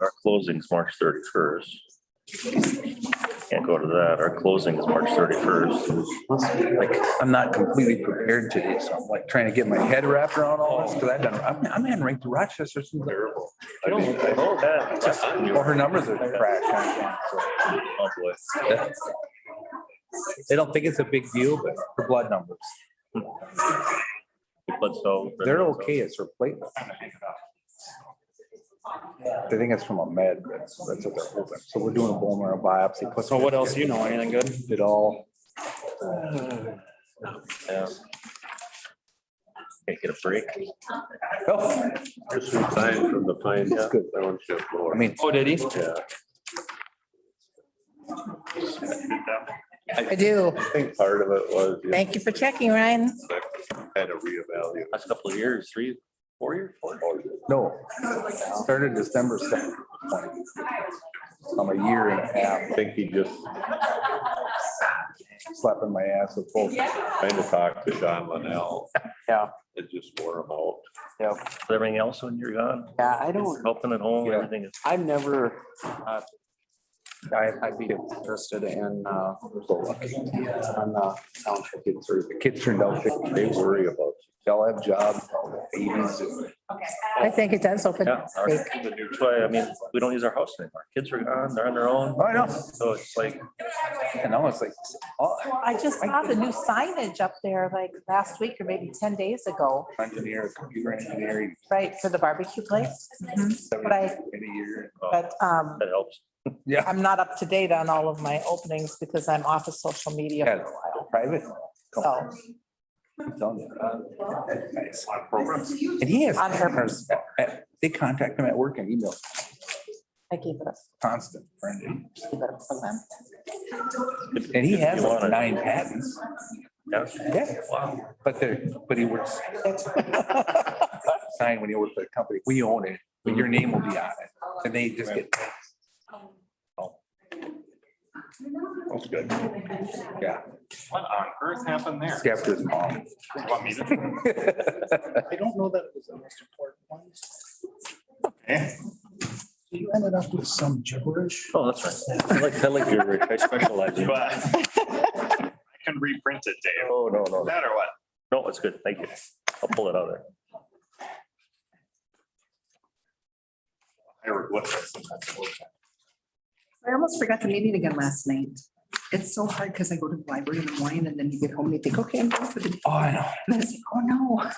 Our closing's March 31st. Can't go to that. Our closing is March 31st. Like, I'm not completely prepared today, so I'm like trying to get my head wrapped around all this, because I'm in ranked Rochester. Terrible. I know that. Well, her numbers are crashing. Oh, boy. They don't think it's a big deal, but her blood numbers, But so they're okay. It's her platelet. I think it's from a med. That's what they're hoping. So we're doing a bone marrow biopsy. So what else, you know, anything good? It all. Yeah. Can't get a break. Oh, Just resigned from the Pine That's good. Township board. I mean, Oh, did he? Yeah, I do. I think part of it was. Thank you for checking, Ryan. Had to reevaluate. Last couple of years, 4 years. no. Started December 2nd. I'm a year and a half I think he just slapping my ass with both. kind of talked to John Linnell. Yeah. It just wore him out. Yeah. Everything else when you're gone, Yeah, I don't, helping at home, Yeah. everything is. I've never, I'd be interested in, So lucky. on township. The kids turned out, They worry about. they'll have jobs, babies. I think it does open. Yeah. That's why, I mean, we don't use our house anymore. Kids are gone, they're on their own. Oh, I know. So it's like, And now it's like, oh, Well, I just saw the new signage up there like last week or maybe 10 days ago, engineer, computer engineering. right, for the barbecue place. But I, In a year. but that helps. Yeah. I'm not up to date on all of my openings because I'm off of social media Yeah, for a while. private. So I'm telling you. Nice. And he has, On purpose. they contact him at work and email, I gave it a, constant friend. gave it a program. And he has You want like it. 9 patents. Yeah. Yeah. Wow. But he works. Signed when he worked for the company. We own it, but your name will be on it. And they just get. That's good. Yeah. What on earth happened there? It's after his mom. Want me to? I don't know that it was the most important ones. You ended up with some gibberish. Oh, that's right. I like your, I specialize in. But I can reprint it, Dave. Oh, no. That or what? No, it's good. Thank you. I'll pull it out there. Hieroglyphics. I almost forgot the meeting again last night. It's so hard because I go to the library in the morning and then you get home and you think, okay, I'm going for the day. Oh, I know. And I say, oh, no.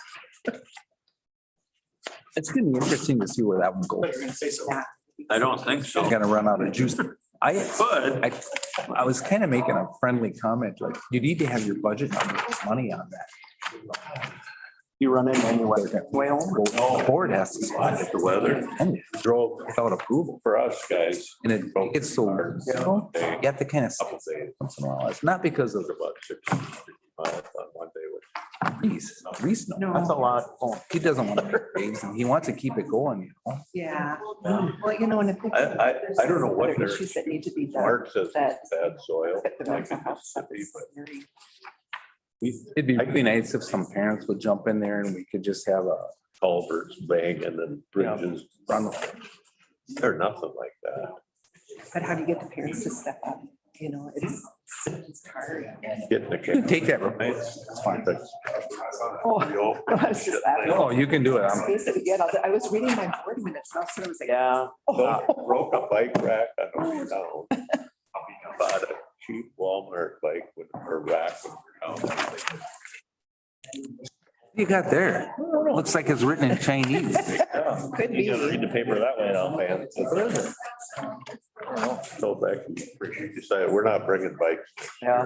It's gonna be interesting to see where that one goes. You're gonna say so. Yeah. I don't think so. They're gonna run out of juice. But I was kind of making a friendly comment, like, you need to have your budget money on that. You run in anyway. Way home. The board has to spot it. the weather And drove without approval. for us guys. And it's so, you know, you have to kind of, Couple days. once in a while, it's not because of the About 60 miles on one day, which Reese. Reese, no, That's a lot. oh, he doesn't want to raise and he wants to keep it going, you know. Yeah. Well, you know, and I don't know what their issues that need to be done. Mark says that- it's bad soil. that the Like mental in health stuff Mississippi, is but very- It'd be really nice if some parents would jump in there and we could just have a culverts bang and then bridges, run. or nothing like that. But how do you get the parents to step up? You know, it's hard. Getting the You can kids. take that. It's fine. Oh, Yo, I was just laughing. No, you can do it. I'm- Basically, yeah, I was reading my board minutes, and all of a sudden I was like, Yeah. broke a bike rack on the way down. Bought a cheap Walmart bike with a rack. You got there. Looks like it's written in Chinese. could You gotta be. read the paper that way now. Man, so back, you decided, we're not bringing bikes. Yeah.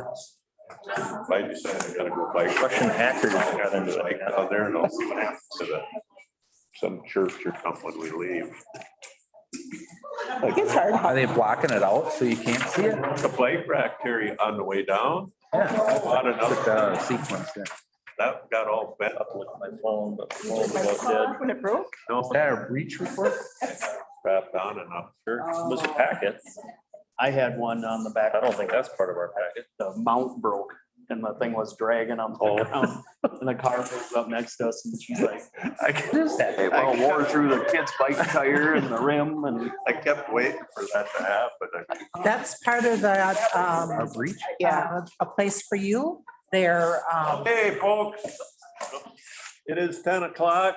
I decided I gotta go bike. Russian hackers got into it. Bike down there and I'll see what happens to some church or something when we leave. It's hard. Are they blocking it out so you can't see it? The bike rack, Terry, on the way down, Yeah. I bought another, Sequence there. that got all bent up. Look at my phone, but the phone was My about dead. when it broke. No, That a breach report? wrapped on enough. Sure, it was a packet. I had one on the back. I don't think that's part of our packet. The mount broke. and the thing was dragging on the ground. And the car pulls up next to us and she's like, I can just that. they all wore through the kid's bike tire and the rim and. I kept waiting for that to happen. That's part of the, Our breach. yeah, a place for you. They're, Hey, folks, it is 10 o'clock.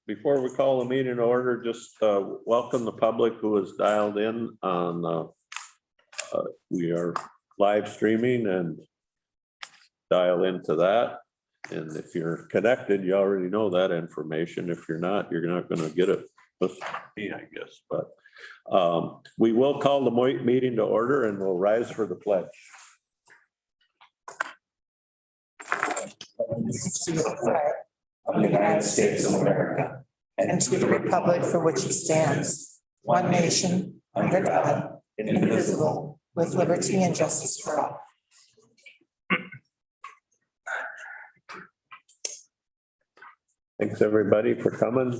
Before we call the meeting to order, just welcome the public who has dialed in on, we are live streaming and dial into that. And if you're connected, you already know that information. If you're not, you're not going to get it. Listen to me, I guess, but we will call the meeting to order and we'll rise for the pledge. of the United States of America and to the republic for which it stands, one nation, under God, indivisible, with liberty and justice for all. Thanks, everybody, for coming.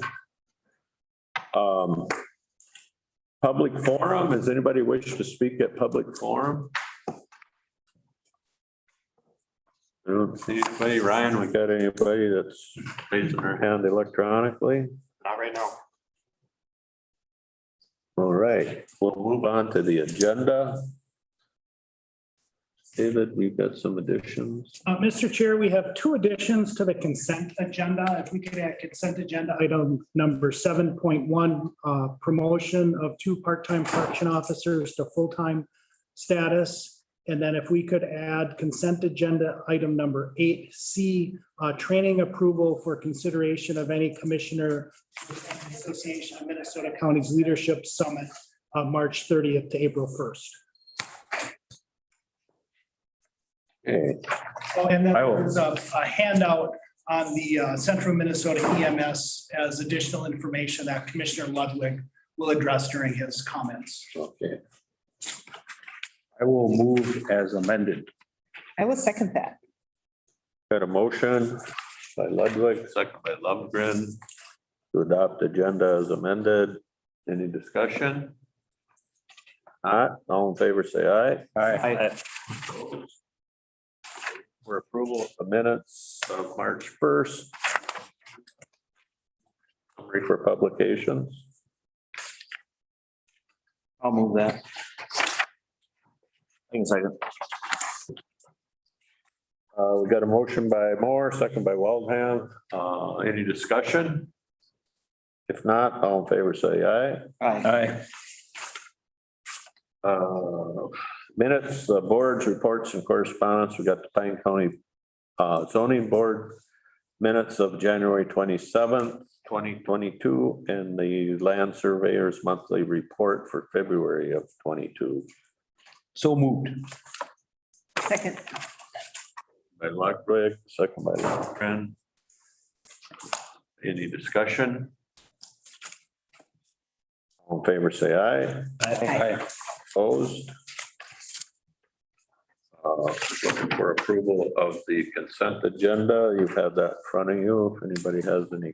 Public forum, does anybody wish to speak at public forum? I don't see anybody. Ryan, we got anybody that's raising their hand electronically? Not right now. All right, we'll move on to the agenda. David, we've got some additions. Mr. Chair, we have two additions to the consent agenda. If we could add consent agenda item number 7.1, promotion of 2 part-time correction officers to full-time status. And then if we could add consent agenda item number 8C, training approval for consideration of any commissioner Association of Minnesota Counties Leadership Summit, March 30th to April 1st. Okay, Oh, and then I will- there's a handout on the Central Minnesota EMS as additional information that Commissioner Ludwig will address during his comments. okay. I will move as amended. I will second that. Got a motion by Ludwig, second by Lovegren to adopt agenda as amended. Any discussion? Not, all in favor, say aye. Aye. For approval of the minutes of March 1st. Summary for publications. I'll move that. Second. We got a motion by Moore, second by Waldham. Any discussion? If not, all in favor, say aye. Aye. Minutes, boards, reports and correspondence. We got the Pine County zoning board minutes of January 27th, 2022, and the land surveyor's monthly report for February of 22. So moved. Second. By Ludwig, second by Lovegren. Any discussion? All in favor, say aye. Aye. Opposed? Looking for approval of the consent agenda. You've had that in front of you. If anybody has any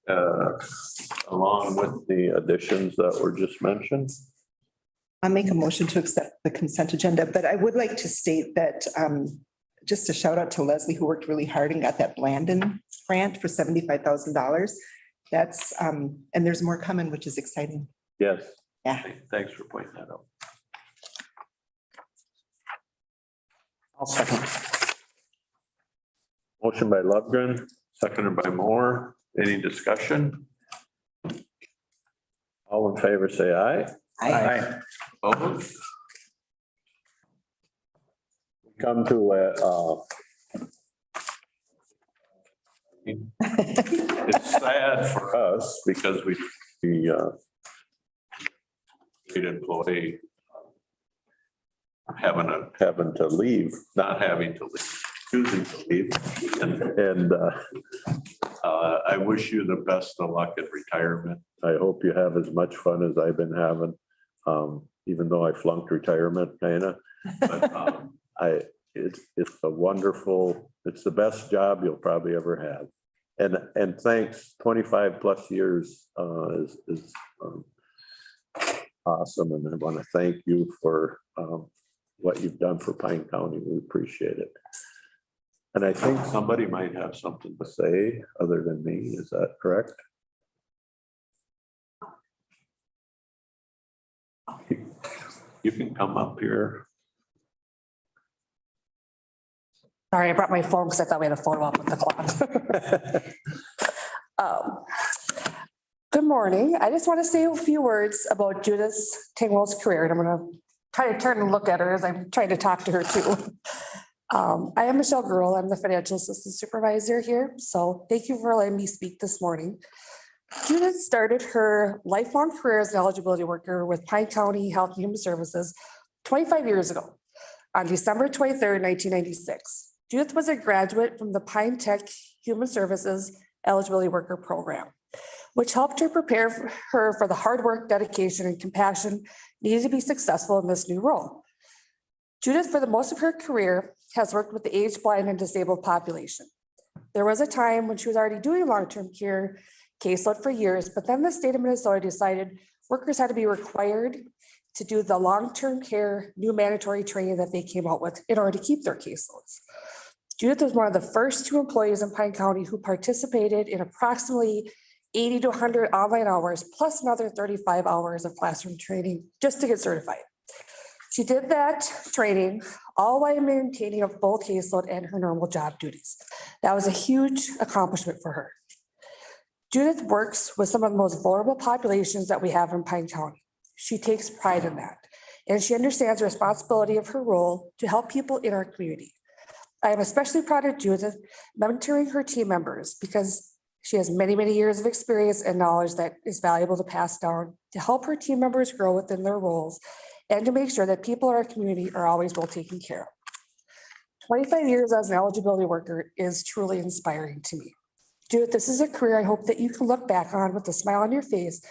questions. Along with the additions that were just mentioned. I'll make a motion to accept the consent agenda, but I would like to state that just a shout out to Leslie, who worked really hard and got that Blandon grant for $75,000. That's, and there's more coming, which is exciting. Yes. Yeah. Thanks for pointing that out. I'll second. Motion by Lovegren, seconded by Moore. Any discussion? All in favor, say aye. Aye. Opposed? Come to it's sad for us because we paid employee having to leave, not having to leave, choosing to leave. And I wish you the best of luck at retirement. I hope you have as much fun as I've been having, even though I flunked retirement kind of. But it's a wonderful, it's the best job you'll probably ever have. And thanks, 25 plus years is awesome, and I want to thank you for what you've done for Pine County. We appreciate it. And I think somebody might have something to say other than me. Is that correct? You can come up here. Sorry, I brought my phone because I thought we had a photo up with the clock. Good morning. I just want to say a few words about Judith Tingwell's career, and I'm going to try to turn and look at her as I'm trying to talk to her too. I am Michelle Gruhl. I'm the financial assistant supervisor here. So thank you for letting me speak this morning. Judith started her lifelong career as an eligibility worker with Pine County Health and Human Services 25 years ago on December 23rd, 1996. Judith was a graduate from the Pine Tech Human Services Eligibility Worker Program, which helped her prepare her for the hard work, dedication, and compassion needed to be successful in this new role. Judith, for the most of her career, has worked with the aged, blind, and disabled population. There was a time when she was already doing long-term care caseload for years, but then the state of Minnesota decided workers had to be required to do the long-term care new mandatory training that they came out with in order to keep their caseloads. Judith was one of the first 2 employees in Pine County who participated in approximately 80 to 100 online hours, plus another 35 hours of classroom training just to get certified. She did that training all while maintaining a full caseload and her normal job duties. That was a huge accomplishment for her. Judith works with some of the most vulnerable populations that we have in Pine County. She takes pride in that, and she understands the responsibility of her role to help people in our community. I am especially proud of Judith mentoring her team members because she has many, many years of experience and knowledge that is valuable to pass down to help her team members grow within their roles and to make sure that people in our community are always well taken care of. 25 years as an eligibility worker is truly inspiring to me. Judith, this is a career I hope that you can look back on with a smile on your face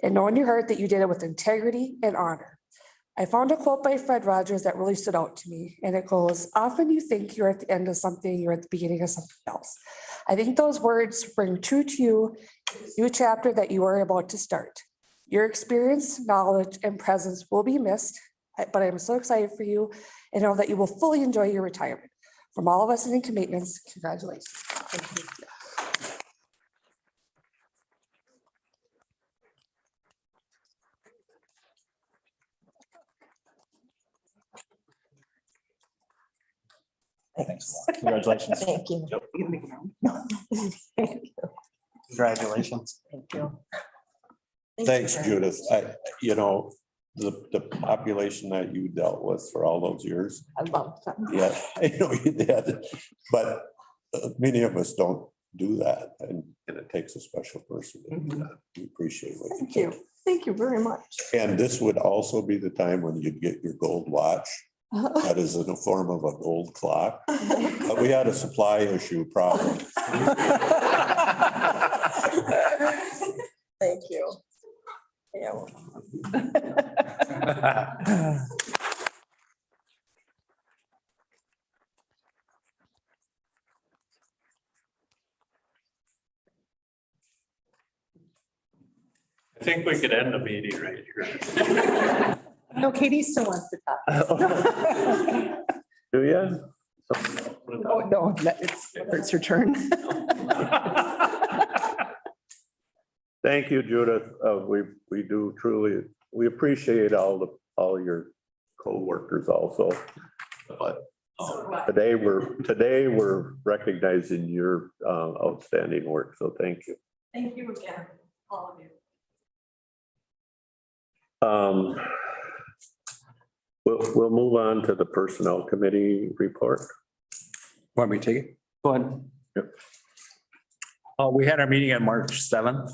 and know in your heart that you did it with integrity and honor. I found a quote by Fred Rogers that really stood out to me, and it goes, "Often you think you're at the end of something, you're at the beginning of something else." I think those words ring true to you, new chapter that you are about to start. Your experience, knowledge, and presence will be missed, but I'm so excited for you and know that you will fully enjoy your retirement. From all of us in Income Maintenance, congratulations. Thank you. Congratulations. Thank you. Congratulations. Thank you. Thanks, Judith. The population that you dealt with for all those years. I love them. Yeah, I know you did, but many of us don't do that, and it takes a special person to do that. We appreciate what you Thank did. you. Thank you very much. And this would also be the time when you'd get your gold watch. That is in the form of a gold clock. But we had a supply issue problem. Thank you. Yeah. I think we could end the meeting right here. No, Katie still wants to talk. Do you? Oh, no, it's your turn. Thank you, Judith. We do truly, we appreciate all your co-workers also. But today we're recognizing your outstanding work, so thank you. Thank you again, all of you. We'll move on to the Personnel Committee report. Want me to take it? Go ahead. Yep. We had our meeting on March 7th.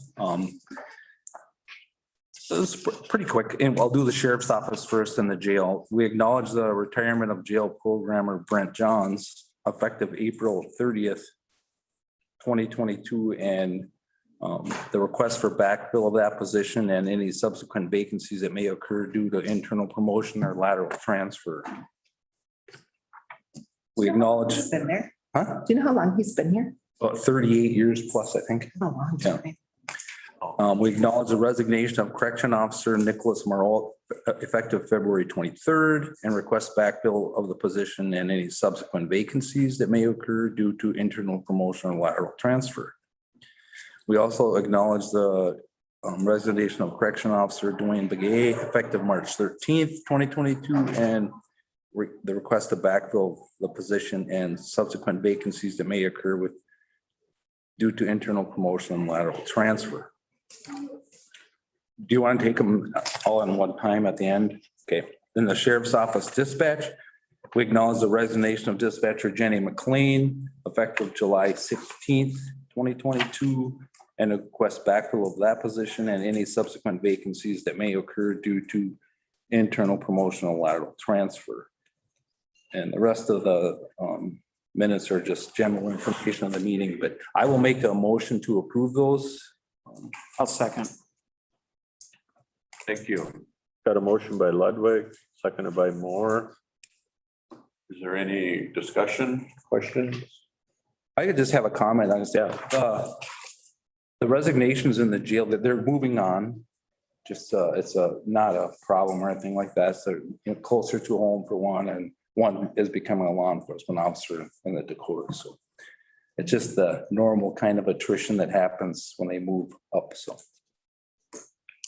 So it's pretty quick, and I'll do the sheriff's office first and the jail. We acknowledge the retirement of jail programmer Brent Johns effective April 30th, 2022, and the request for backfill of that position and any subsequent vacancies that may occur due to internal promotion or lateral transfer. We acknowledge. He's been there. Huh? Do you know how long he's been here? About 38 years plus, I think. A long time. We acknowledge the resignation of Correction Officer Nicholas Morrow effective February 23rd and request backfill of the position and any subsequent vacancies that may occur due to internal promotion or lateral transfer. We also acknowledge the resignation of Correction Officer Dwayne Begay effective March 13th, 2022, and the request to backfill the position and subsequent vacancies that may occur due to internal promotion and lateral transfer. Do you want to take them all in one time at the end? Okay. In the Sheriff's Office dispatch, we acknowledge the resignation of dispatcher Jenny McLean effective July 16th, 2022, and a request backfill of that position and any subsequent vacancies that may occur due to internal promotional lateral transfer. And the rest of the minutes are just general information on the meeting, but I will make a motion to approve those. I'll second. Thank you. Got a motion by Ludwig, seconded by Moore. Is there any discussion, questions? I could just have a comment on this. The resignations in the jail that they're moving on. Just it's not a problem or anything like that. So closer to home for one, and one is becoming a law enforcement officer in the Dakota. So it's just the normal kind of attrition that happens when they move up. So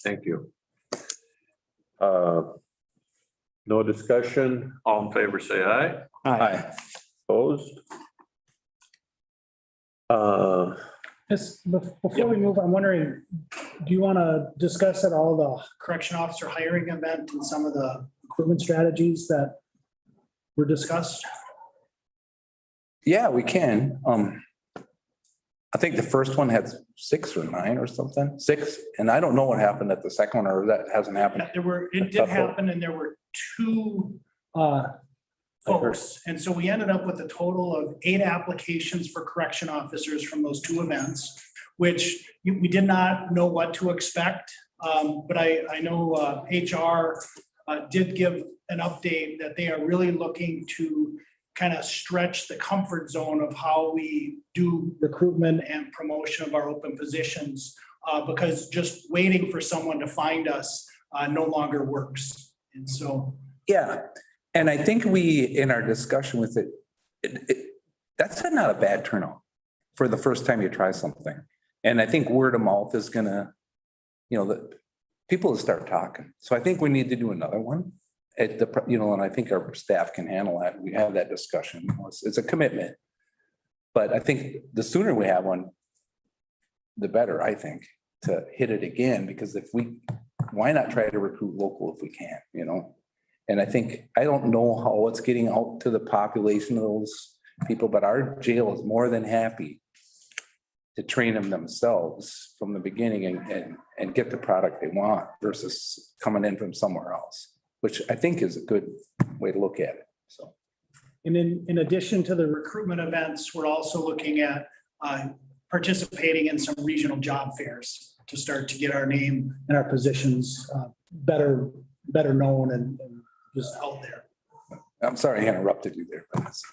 Thank you. No discussion. All in favor, say aye. aye. Opposed? Just before we move, I'm wondering, do you want to discuss at all the correction officer hiring event and some of the recruitment strategies that were discussed? Yeah, we can. I think the first one had 6 or 9 or something, 6. And I don't know what happened at the second one, or that hasn't happened. It did happen, and there were 2 folks. And so we ended up with a total of 8 applications for correction officers from those 2 events, which we did not know what to expect. But I know HR did give an update that they are really looking to kind of stretch the comfort zone of how we do recruitment and promotion of our open positions, because just waiting for someone to find us no longer works. And so. Yeah. And I think we, in our discussion with that's not a bad turnout for the first time you try something. And I think word of mouth is gonna, the people will start talking. So I think we need to do another one at the, and I think our staff can handle that. We have that discussion. It's a commitment. But I think the sooner we have one, the better, I think, to hit it again, because why not try to recruit local if we can, And I think, I don't know how it's getting out to the population of those people, but our jail is more than happy to train them themselves from the beginning and get the product they want versus coming in from somewhere else, which I think is a good way to look at it. So. And in addition to the recruitment events, we're also looking at participating in some regional job fairs to start to get our name and our positions better known and just out there. I'm sorry I interrupted you there.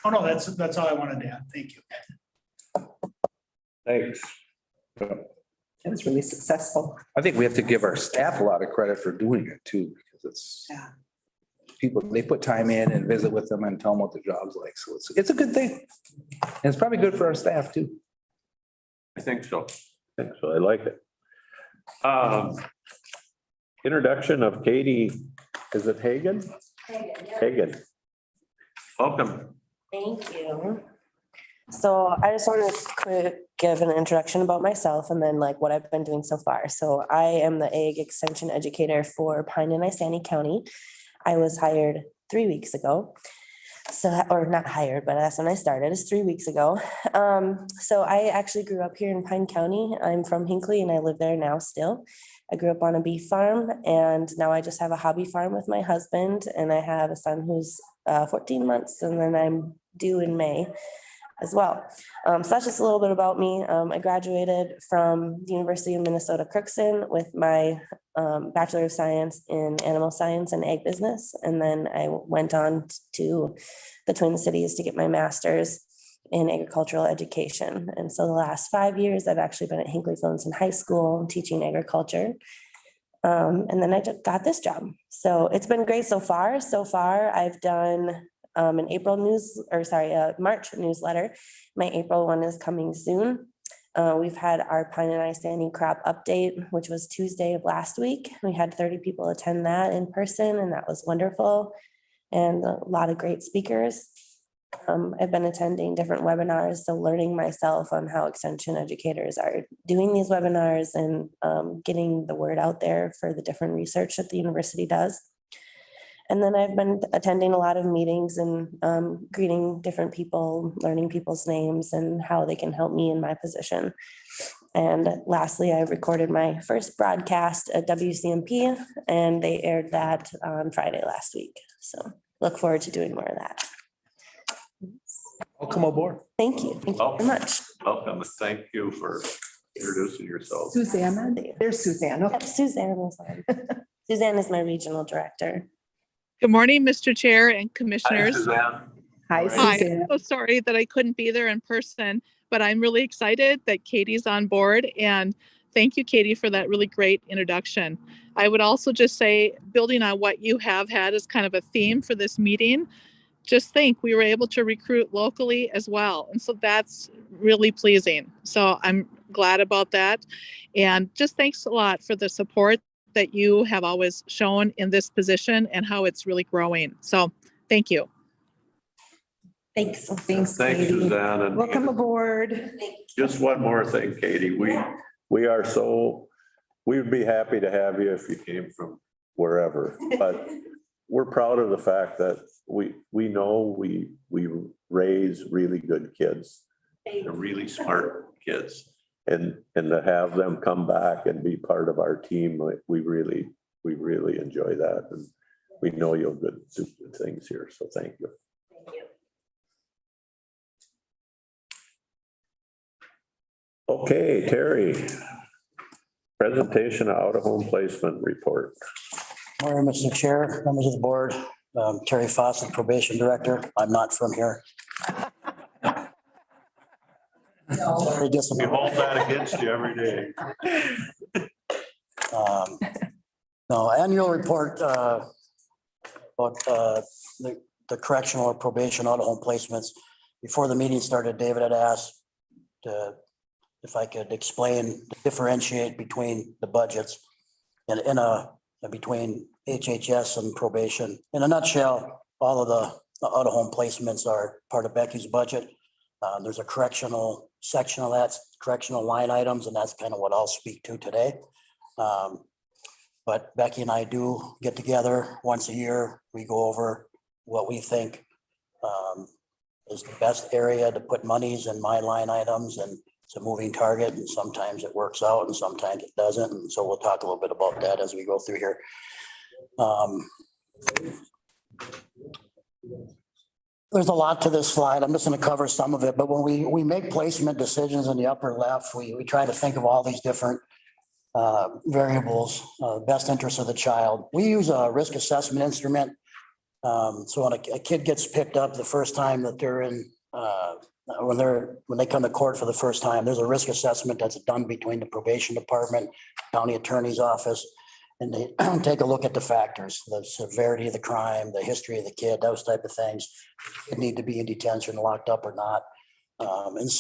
Oh, no, that's all I wanted to add. Thank you. Thanks. It was really successful. I think we have to give our staff a lot of credit for doing it too, because people, they put time in and visit with them and tell them what the job's like. So it's a good thing. And it's probably good for our staff too. I think so. I like it. Introduction of Katie, is it Hagan? Hagan. Welcome. Thank you. So I just want to give an introduction about myself and then what I've been doing so far. So I am the Ag Extension Educator for Pine and Isani County. I was hired 3 weeks ago. Or not hired, but that's when I started. It's 3 weeks ago. So I actually grew up here in Pine County. I'm from Hinckley and I live there now still. I grew up on a beef farm and now I just have a hobby farm with my husband, and I have a son who's 14 months, and then I'm due in May as well. So that's just a little bit about me. I graduated from the University of Minnesota Crookston with my Bachelor of Science in Animal Science and Ag Business. And then I went on to the Twin Cities to get my master's in agricultural education. And so the last 5 years, I've actually been at Hinkley Fillinson High School teaching agriculture. And then I just got this job. So it's been great so far. So far, I've done an March newsletter. My April one is coming soon. We've had our pine and ice standing crop update, which was Tuesday of last week. We had 30 people attend that in person, and that was wonderful. And a lot of great speakers. I've been attending different webinars, so learning myself on how extension educators are doing these webinars and getting the word out there for the different research that the university does. And then I've been attending a lot of meetings and greeting different people, learning people's names and how they can help me in my position. And lastly, I recorded my first broadcast at WCMP, and they aired that on Friday last week. So look forward to doing more of that. Welcome aboard. Thank you. Thank you very much. Welcome, and thank you for introducing yourself. Susanna, there's Suzanne. Okay. Yep, Suzanne is on. Suzanne is my regional director. Good morning, Mr. Chair and Commissioners. Hi, Hi, Suzanne. I'm so sorry that I couldn't be there in person, but I'm really excited that Katie's on board, and thank you, Katie, for that really great introduction. I would also just say, building on what you have had as kind of a theme for this meeting, just think we were able to recruit locally as well. And so that's really pleasing. So I'm glad about that. And just thanks a lot for the support that you have always shown in this position and how it's really growing. So thank you. Thanks. Thanks, Thanks, Katie. Suzanne. And Welcome aboard. just one more thing, Katie, we would be happy to have you if you came from wherever, but we're proud of the fact that we know we raise really good kids, really smart kids. And to have them come back and be part of our team, we really enjoy that. And we know you'll do good things here. So thank you. Thank you. Okay, Terry. Presentation of out-of-home placement report. Morning, Mr. Chair, members of the board, Terry Fawcett, probation director. I'm not from here. Very We disappointed. hold that against you every day. No, annual report about the correctional or probation out-of-home placements. Before the meeting started, David had asked if I could explain, differentiate between the budgets and between HHS and probation. In a nutshell, all of the out-of-home placements are part of Becky's budget. There's a correctional section of that, correctional line items, and that's kind of what I'll speak to today. But Becky and I do get together once a year. We go over what we think is the best area to put monies in my line items, and it's a moving target, and sometimes it works out and sometimes it doesn't. And so we'll talk a little bit about that as we go through here. There's a lot to this slide. I'm just going to cover some of it, but when we make placement decisions in the upper left, we try to think of all these different variables, best interest of the child. We use a risk assessment instrument. So when a kid gets picked up the first time that they're in, when they come to court for the first time, there's a risk assessment that's done between the probation department, county attorney's office, and they take a look at the factors, the severity of the crime, the history of the kid, those type of things. It need to be in detention, locked up or not. And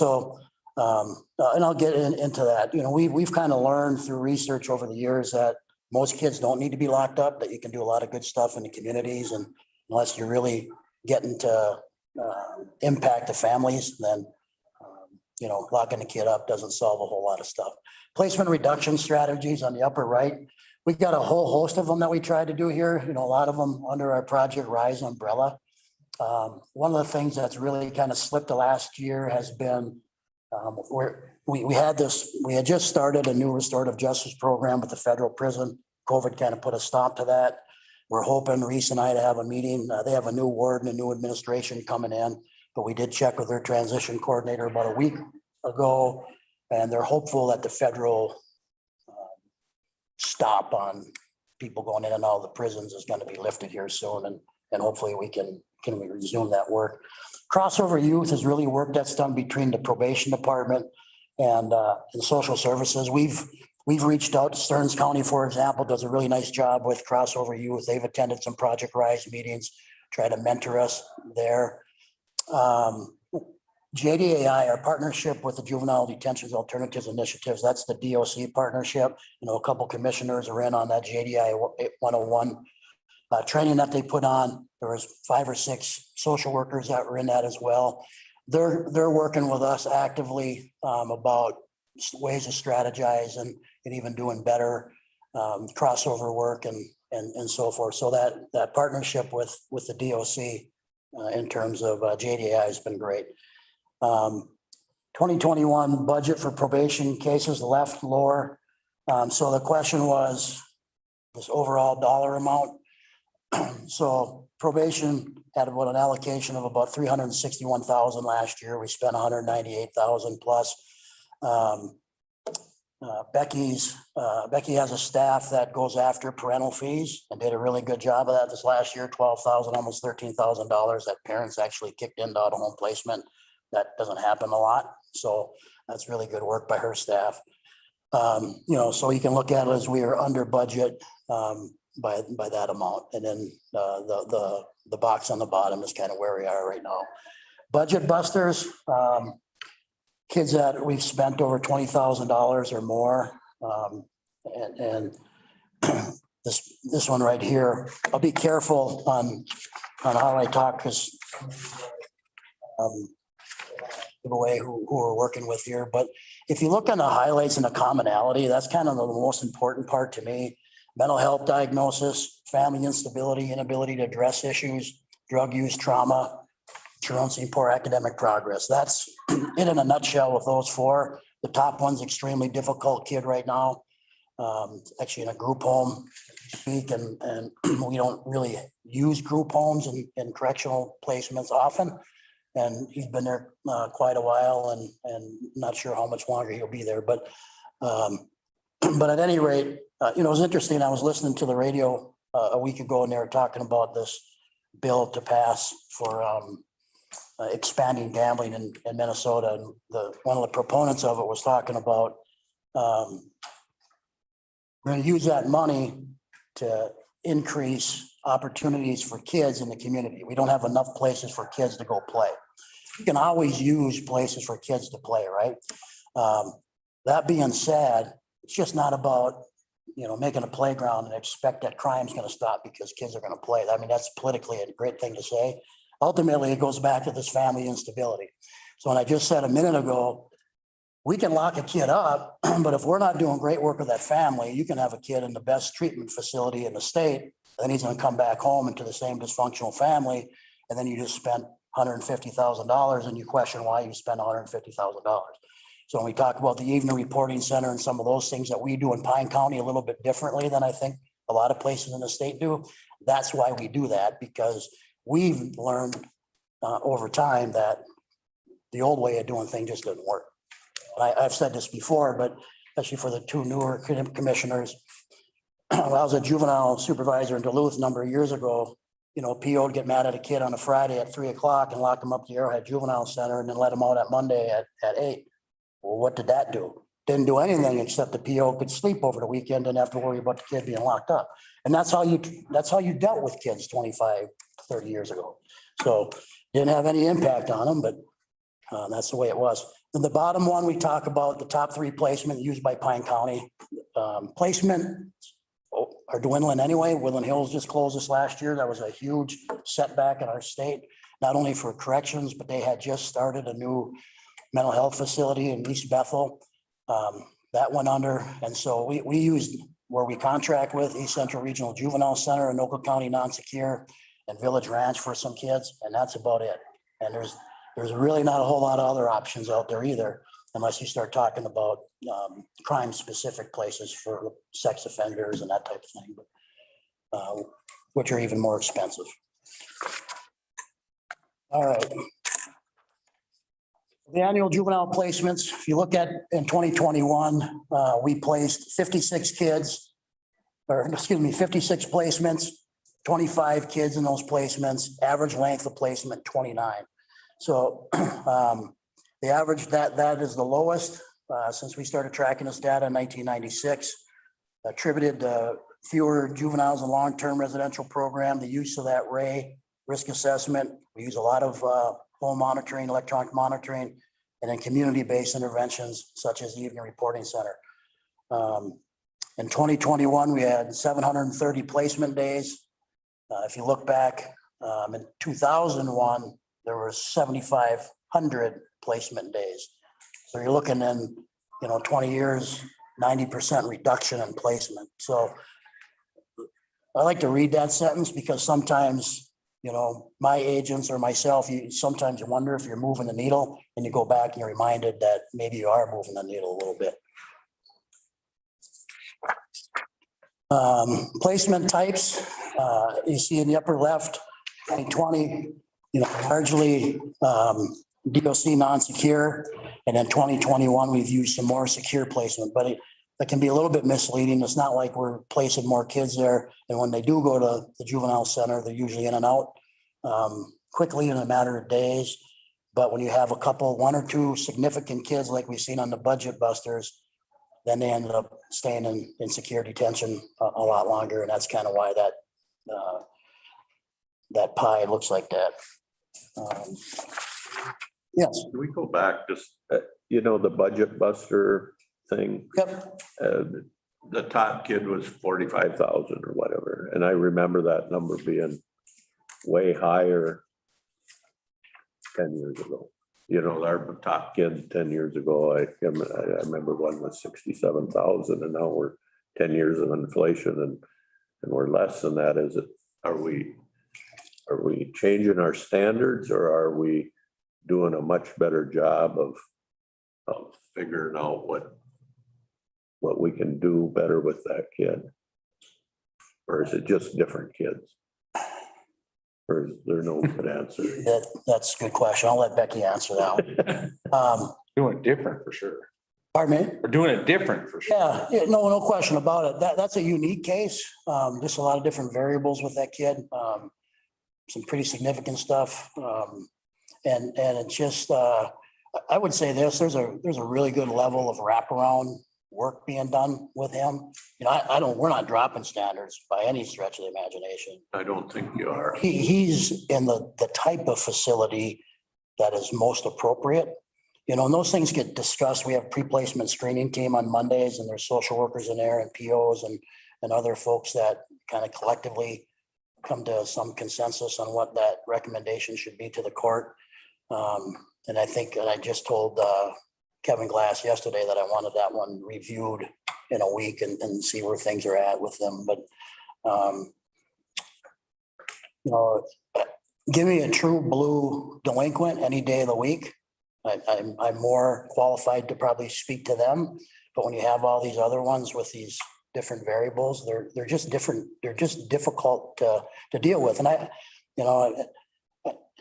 I'll get into that. You know, we've kind of learned through research over the years that most kids don't need to be locked up, that you can do a lot of good stuff in the communities. And unless you're really getting to impact the families, then, locking the kid up doesn't solve a whole lot of stuff. Placement reduction strategies on the upper right. We've got a whole host of them that we try to do here, a lot of them under our Project Rise umbrella. One of the things that's really kind of slipped the last year has been we had just started a new restorative justice program with the federal prison. COVID kind of put a stop to that. We're hoping Reese and I to have a meeting. They have a new warden, a new administration coming in, but we did check with their transition coordinator about a week ago, and they're hopeful that the federal stop on people going in and out of the prisons is going to be lifted here soon. And and hopefully we can resume that work. Crossover youth is really work that's done between the probation department and social services. We've reached out to Stearns County, for example, does a really nice job with crossover youth. They've attended some Project Rise meetings, try to mentor us there. JDAI, our partnership with the Juvenile Detention Alternatives Initiatives, that's the DOC partnership. You know, a couple commissioners are in on that JDI 101 training that they put on. There was 5 or 6 social workers that were in that as well. They're working with us actively about ways to strategize and even doing better crossover work and so forth. So that partnership with the DOC in terms of JDI has been great. 2021 budget for probation cases left lower. So the question was this overall dollar amount. So probation had about an allocation of about 361,000 last year. We spent 198,000 plus. Becky has a staff that goes after parental fees and did a really good job of that this last year. 12,000, almost $13,000 that parents actually kicked into out of home placement. That doesn't happen a lot. So that's really good work by her staff. You know, so you can look at it as we are under budget by that amount. And then the box on the bottom is kind of where we are right now. Budget busters, kids that we've spent over $20,000 or more. And this one right here, I'll be careful on how I talk because give away who we're working with here. But if you look on the highlights and the commonality, that's kind of the most important part to me. Mental health diagnosis, family instability, inability to address issues, drug use, trauma, experiencing poor academic progress. That's it in a nutshell with those 4. The top one's extremely difficult kid right now. Actually in a group home speak, and we don't really use group homes in correctional placements often. And he's been there quite a while and not sure how much longer he'll be there. But at any rate, you know, it was interesting. I was listening to the radio a week ago and they were talking about this bill to pass for expanding gambling in Minnesota. And one of the proponents of it was talking about we're going to use that money to increase opportunities for kids in the community. We don't have enough places for kids to go play. You can always use places for kids to play, right? That being said, it's just not about, you know, making a playground and expect that crime's going to stop because kids are going to play. I mean, that's politically a great thing to say. Ultimately, it goes back to this family instability. So when I just said a minute ago, we can lock a kid up, but if we're not doing great work with that family, you can have a kid in the best treatment facility in the state, then he's going to come back home into the same dysfunctional family, and then you just spent $150,000 and you question why you spent $150,000. So when we talk about the evening reporting center and some of those things that we do in Pine County a little bit differently than I think a lot of places in the state do, that's why we do that, because we've learned over time that the old way of doing things just didn't work. I've said this before, but especially for the 2 newer commissioners, when I was a juvenile supervisor in Duluth a number of years ago, you know, PO would get mad at a kid on a Friday at 3 o'clock and lock him up at the Arrowhead Juvenile Center and then let him out at Monday at 8. Well, what did that do? Didn't do anything except the PO could sleep over the weekend, didn't have to worry about the kid being locked up. And that's how you dealt with kids 25, 30 years ago. So didn't have any impact on them, but that's the way it was. Then the bottom one, we talk about the top 3 placement used by Pine County. Placement are dwindling anyway. Woodland Hills just closed this last year. That was a huge setback in our state, not only for corrections, but they had just started a new mental health facility in East Bethel. That went under. And so we used where we contract with East Central Regional Juvenile Center and Anoka County Non-Secure and Village Ranch for some kids. And that's about it. And there's really not a whole lot of other options out there either, unless you start talking about crime specific places for sex offenders and that type of thing, but, which are even more expensive. All right. The annual juvenile placements, if you look at in 2021, we placed 56 kids, or excuse me, 56 placements. 25 kids in those placements, average length of placement 29. So the average, that is the lowest since we started tracking this data in 1996. Attributed to fewer juveniles in long-term residential program, the use of that RAY risk assessment. We use a lot of home monitoring, electronic monitoring, and then community-based interventions such as the Evening Reporting Center. In 2021, we had 730 placement days. If you look back in 2001, there were 7,500 placement days. So you're looking in, 20 years, 90% reduction in placement. So I like to read that sentence because sometimes, my agents or myself, sometimes you wonder if you're moving the needle and you go back and you're reminded that maybe you are moving the needle a little bit. Placement types, you see in the upper left, 2020, largely DOC non-secure. And then 2021, we've used some more secure placement, but it can be a little bit misleading. It's not like we're placing more kids there. And when they do go to the juvenile center, they're usually in and out quickly in a matter of days. But when you have one or two significant kids, like we've seen on the budget busters, then they ended up staying in secure detention a lot longer. And that's kind of why that pie looks like that. Yes. Can we go back just, the budget buster thing? Yep. The top kid was 45,000 or whatever. And I remember that number being way higher 10 years ago. Our top kid 10 years ago, I remember one was 67,000 and now we're 10 years of inflation and we're less than that. Are we changing our standards or are we doing a much better job of figuring out what we can do better with that kid? Or is it just different kids? Or is there no good answer? That's a good question. I'll let Becky answer that one. Doing it different for sure. Pardon me? We're doing it different for sure. Yeah, no question about it. That's a unique case. Just a lot of different variables with that kid. Some pretty significant stuff. And it's just, I would say there's a really good level of wraparound work being done with him. We're not dropping standards by any stretch of the imagination. I don't think you are. He's in the type of facility that is most appropriate. And those things get discussed. We have pre-placement screening team on Mondays and there's social workers in there and POs and other folks that kind of collectively come to some consensus on what that recommendation should be to the court. And I just told Kevin Glass yesterday that I wanted that one reviewed in a week and see where things are at with them. But, give me a true blue delinquent any day of the week. I'm more qualified to probably speak to them. But when you have all these other ones with these different variables, they're just different. They're just difficult to deal with. And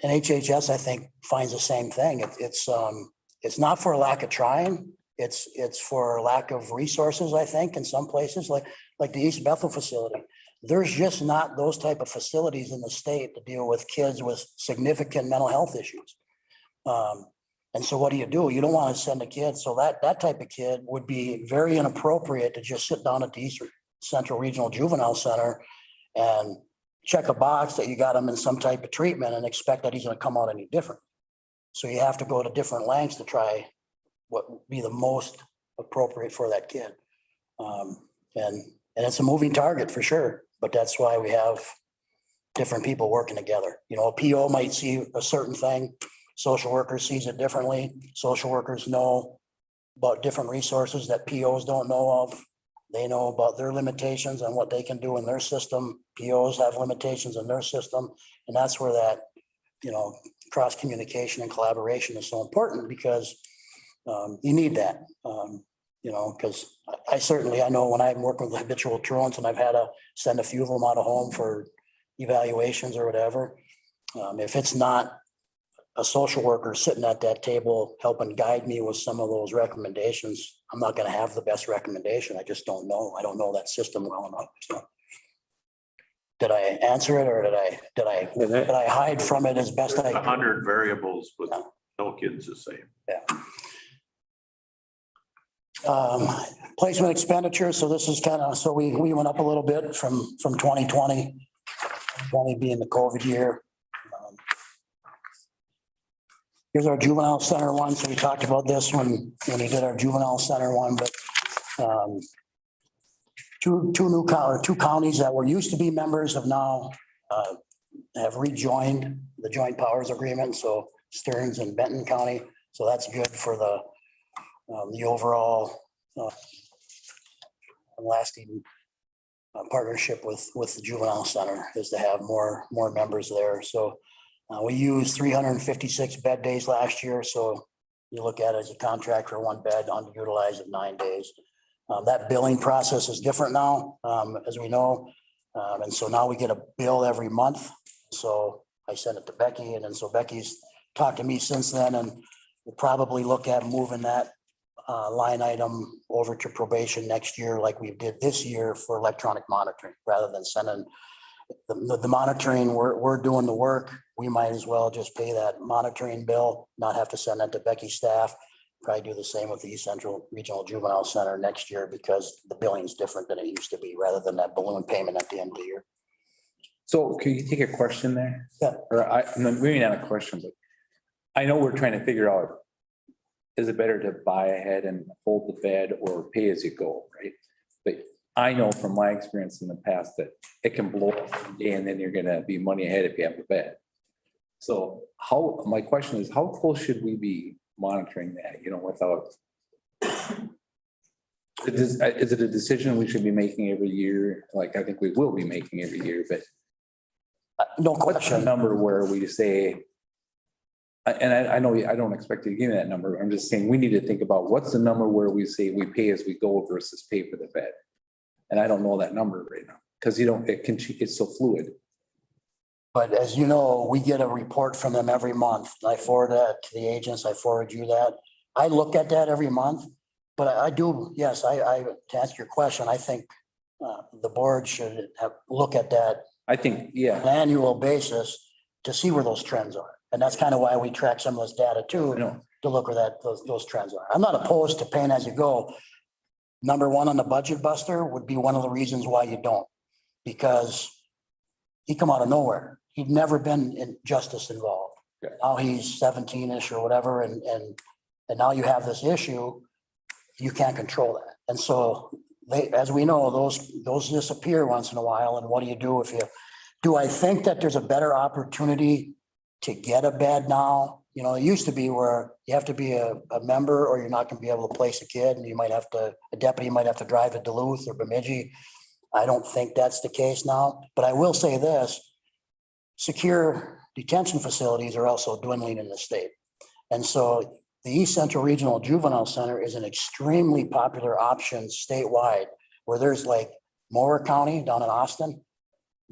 and HHS, I think, finds the same thing. It's not for a lack of trying. It's for lack of resources, I think, in some places like the East Bethel facility. There's just not those type of facilities in the state to deal with kids with significant mental health issues. And so what do? You don't want to send a kid. So that type of kid would be very inappropriate to just sit down at the East Central Regional Juvenile Center and check a box that you got him in some type of treatment and expect that he's going to come out any different. So you have to go to different lengths to try what would be the most appropriate for that kid. And it's a moving target for sure, but that's why we have different people working together. A PO might see a certain thing. Social worker sees it differently. Social workers know about different resources that POs don't know of. They know about their limitations and what they can do in their system. POs have limitations in their system. And that's where that, cross communication and collaboration is so important because you need that, because I know when I'm working with habitual truants and I've had to send a few of them out of home for evaluations or whatever. If it's not a social worker sitting at that table helping guide me with some of those recommendations, I'm not going to have the best recommendation. I just don't know. I don't know that system well enough. So. Did I answer it or did I hide from it as best I could? 100 variables, but no kid's the same. Placement expenditure, so this is kind of, so we went up a little bit from 2020, 20 being the COVID year. Here's our juvenile center one, so we talked about this when we did our juvenile center one, but two counties that were used to be members have now have rejoined the joint powers agreement, so Stearns and Benton County, so that's good for the overall lasting partnership with the juvenile center is to have more members there. So we used 356 bed days last year. So you look at it as a contract for one bed underutilized of 9 days. That billing process is different now, as we know. And so now we get a bill every month. So I sent it to Becky, and then so Becky's talked to me since then, and we'll probably look at moving that line item over to probation next year like we did this year for electronic monitoring, rather than sending the monitoring. We're doing the work. We might as well just pay that monitoring bill, not have to send that to Becky's staff. Probably do the same with the East Central Regional Juvenile Center next year because the billing is different than it used to be, rather than that balloon payment at the end of the year. So can you take a question there? Yeah. Or maybe not a question, but I know we're trying to figure out, is it better to buy ahead and hold the bed or pay as you go, right? But I know from my experience in the past that it can blow up one day and then you're gonna be money ahead if you have the bed. So my question is, how close should we be monitoring that, without? Is it a decision we should be making every year? Like, I think we will be making every year, but No what's a question. number where we say, and I know I don't expect you to give me that number. I'm just saying we need to think about what's the number where we say we pay as we go versus pay for the bed. And I don't know that number right now because it's so fluid. But as you know, we get a report from them every month. I forward that to the agents. I forward you that. I look at that every month, but I do, yes, to answer your question, I think the board should look at that. I think, yeah. On an annual basis to see where those trends are. And that's kind of why we track some of this data too, to look where those trends are. I'm not opposed to paying as you go. Number one on the budget buster would be one of the reasons why you don't, because he come out of nowhere. He'd never been in justice involved. Okay. Now he's 17-ish or whatever. And now you have this issue, you can't control that. And so as we know, those disappear once in a while. And what do you do do I think that there's a better opportunity to get a bed now? It used to be where you have to be a member or you're not going to be able to place a kid, and a deputy might have to drive to Duluth or Bemidji. I don't think that's the case now, but I will say this, secure detention facilities are also dwindling in the state. And so the East Central Regional Juvenile Center is an extremely popular option statewide, where there's like Moore County down in Austin.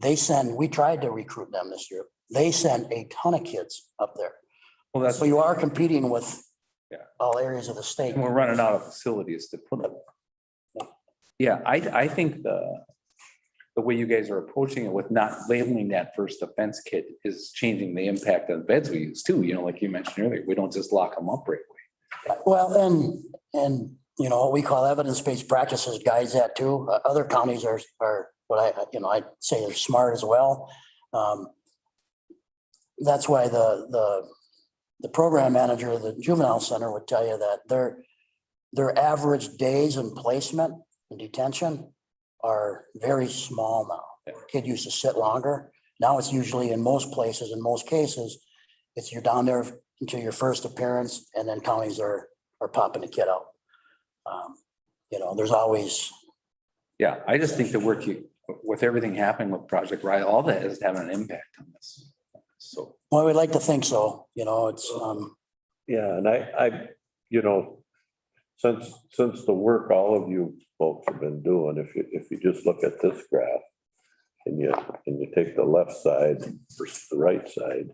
We tried to recruit them this year. They send a ton of kids up there. Well, So you are competing with all areas of the state. and we're running out of facilities to put them. Yeah, I think the way you guys are approaching it with not labeling that first offense kid is changing the impact on beds we use too. Like you mentioned earlier, we don't just lock them up right away. Well, and what we call evidence-based practices guides that too. Other counties are what I'd say they're smart as well. That's why the program manager of the juvenile center would tell you that their average days in placement and detention are very small now. Kid used to sit longer. Now it's usually in most places, in most cases, you're down there until your first appearance, and then counties are popping the kid out. There's always. Yeah, I just think the work with everything happening with Project Riley, all that is having an impact on this. So. Well, we'd like to think so, it's. Yeah, and I since the work all of you folks have been doing, if you just look at this graph and you take the left side versus the right side,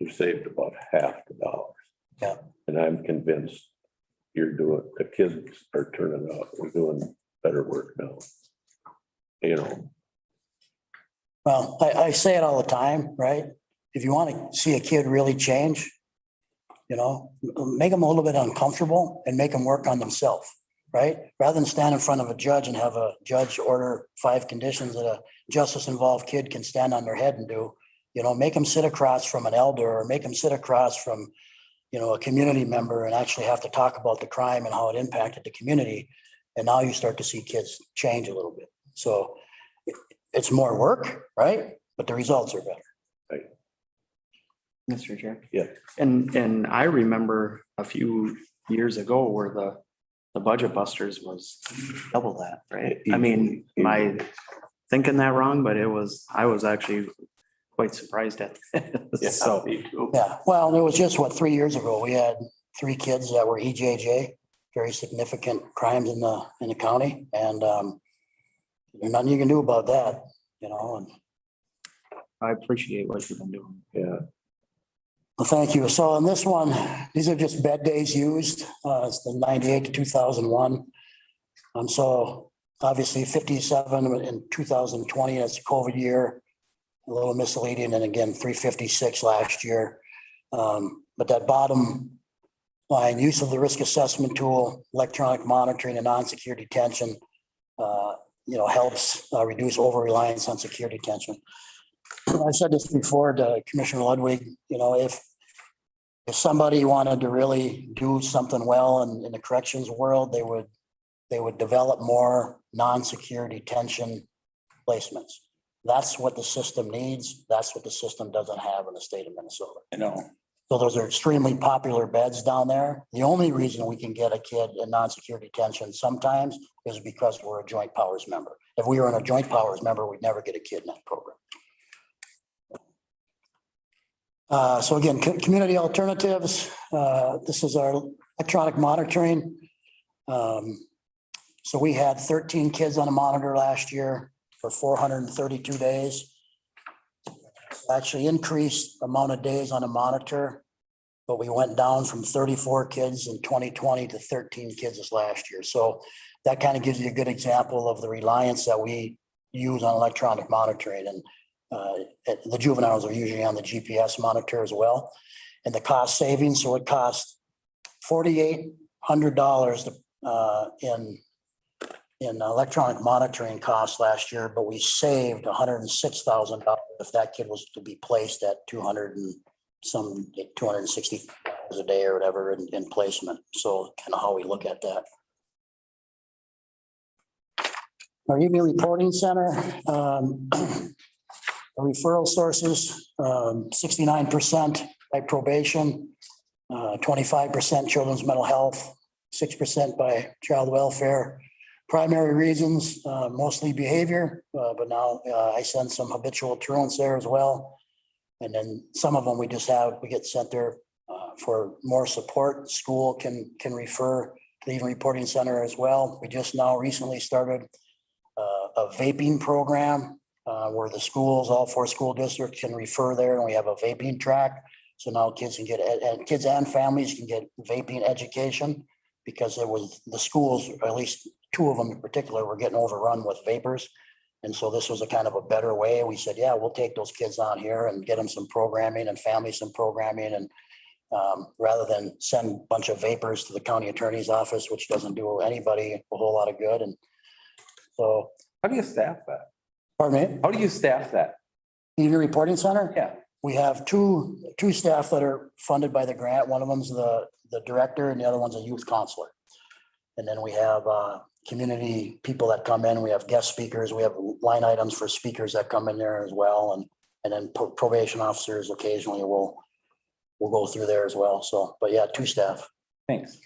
you saved about half the dollars. Yeah. And I'm convinced the kids are turning out, we're doing better work now. Well, I say it all the time, right? If you want to see a kid really change, make them a little bit uncomfortable and make them work on themselves, right? Rather than stand in front of a judge and have a judge order 5 conditions that a justice-involved kid can stand on their head and do, make them sit across from an elder or make them sit across from, a community member and actually have to talk about the crime and how it impacted the community. And now you start to see kids change a little bit. So it's more work, right? But the results are better. Mr. Chair. Yeah. And I remember a few years ago where the budget busters was double that, right? I mean, am I thinking that wrong? But I was actually quite surprised at this. So, Yeah, well, it was just 3 years ago, we had 3 kids that were EJJ, very significant crimes in the county, and there's nothing you can do about that, and I appreciate what you've been doing. Yeah. well, thank you. So on this one, these are just bed days used. It's the 98 to 2001. So obviously 57 in 2020, that's a COVID year, a little misleading. And again, 356 last year. But that bottom line, use of the risk assessment tool, electronic monitoring and non-secure detention, helps reduce over-reliance on secure detention. I said this before to Commissioner Ludwig, if somebody wanted to really do something well in the corrections world, they would develop more non-secure detention placements. That's what the system needs. That's what the system doesn't have in the state of Minnesota. So those are extremely popular beds down there. The only reason we can get a kid in non-secure detention sometimes is because we're a joint powers member. If we were in a joint powers member, we'd never get a kid in that program. So again, community alternatives. This is our electronic monitoring. So we had 13 kids on a monitor last year for 432 days. Actually increased amount of days on a monitor, but we went down from 34 kids in 2020 to 13 kids this last year. So that kind of gives you a good example of the reliance that we use on electronic monitoring. And the juveniles are usually on the GPS monitor as well. And the cost savings, so it cost $4,800 in electronic monitoring costs last year, but we saved $106,000 if that kid was to be placed at 260 a day or whatever in placement. So kind of how we look at that. Our EV reporting center, referral sources, 69% by probation, 25% children's mental health, 6% by child welfare. Primary reasons, mostly behavior, but now I send some habitual truants there as well. And then some of them we get sent there for more support. School can refer to the Even Reporting Center as well. We just now recently started a vaping program where the schools, all 4 school districts can refer there, and we have a vaping track. So now kids and families can get vaping education, because it was the schools, or at least 2 of them in particular, were getting overrun with vapors. And so this was a kind of a better way. We said, yeah, we'll take those kids on here and get them some programming and families some programming. And rather than send a bunch of vapors to the county attorney's office, which doesn't do anybody a whole lot of good. And so. How do you staff that? Pardon me? How do you staff that? EV Reporting Center? Yeah. We have two staff that are funded by the grant. One of them's the director and the other one's a youth counselor. And then we have community people that come in. We have guest speakers. We have line items for speakers that come in there as well. And then probation officers occasionally will go through there as well. So, but yeah, 2 staff. Thanks.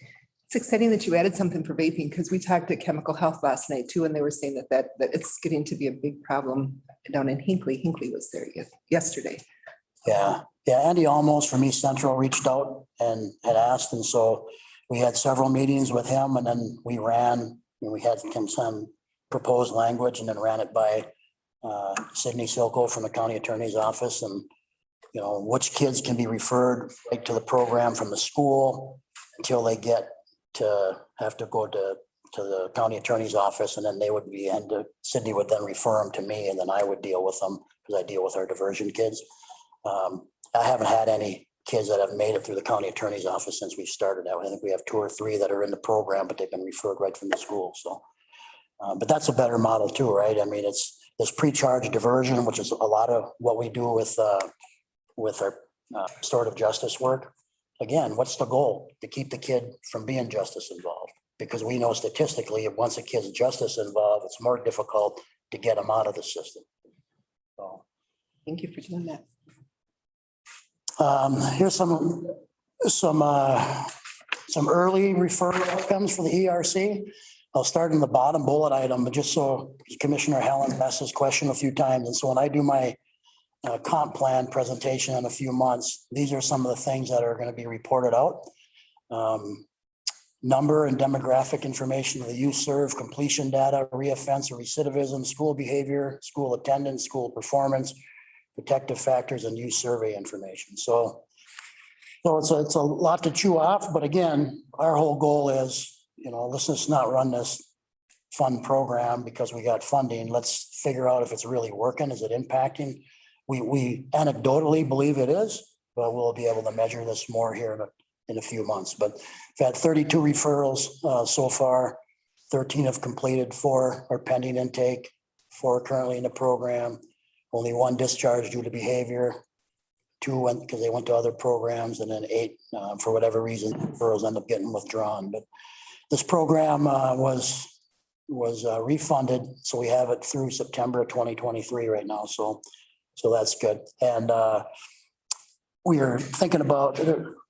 It's exciting that you added something for vaping, because we talked to Chemical Health last night too, and they were saying that it's getting to be a big problem down in Hinckley. Hinckley was there yesterday. Yeah. Andy Almost from East Central reached out and had asked. And so we had several meetings with him, and then we had some proposed language and then ran it by Sydney Silko from the county attorney's office. And, which kids can be referred right to the program from the school until they get to have to go to the county attorney's office, and then Sydney would then refer them to me, and then I would deal with them because I deal with our diversion kids. I haven't had any kids that have made it through the county attorney's office since we started out. I think we have 2 or 3 that are in the program, but they've been referred right from the school. So, but that's a better model too, right? I mean, it's this pre-charge diversion, which is a lot of what we do with our restorative justice work. Again, what's the goal? To keep the kid from being justice involved. Because we know statistically, if once a kid's justice involved, it's more difficult to get them out of the system. So. Thank you for doing that. Here's some early referral outcomes for the ERC. I'll start in the bottom bullet item, but just so Commissioner Helen asked this question a few times. And so when I do my comp plan presentation in a few months, these are some of the things that are going to be reported out. Number and demographic information of the youth served, completion data, reoffense or recidivism, school behavior, school attendance, school performance, protective factors, and youth survey information. So it's a lot to chew off, but again, our whole goal is, let's just not run this fun program because we got funding. Let's figure out if it's really working. Is it impacting? We anecdotally believe it is, but we'll be able to measure this more here in a few months. But we've had 32 referrals so far. 13 have completed, 4 are pending intake, 4 are currently in the program. Only 1 discharge due to behavior, 2 went because they went to other programs, and then 8 for whatever reason referrals end up getting withdrawn. But this program was refunded, so we have it through September of 2023 right now. So that's good. And we are thinking about,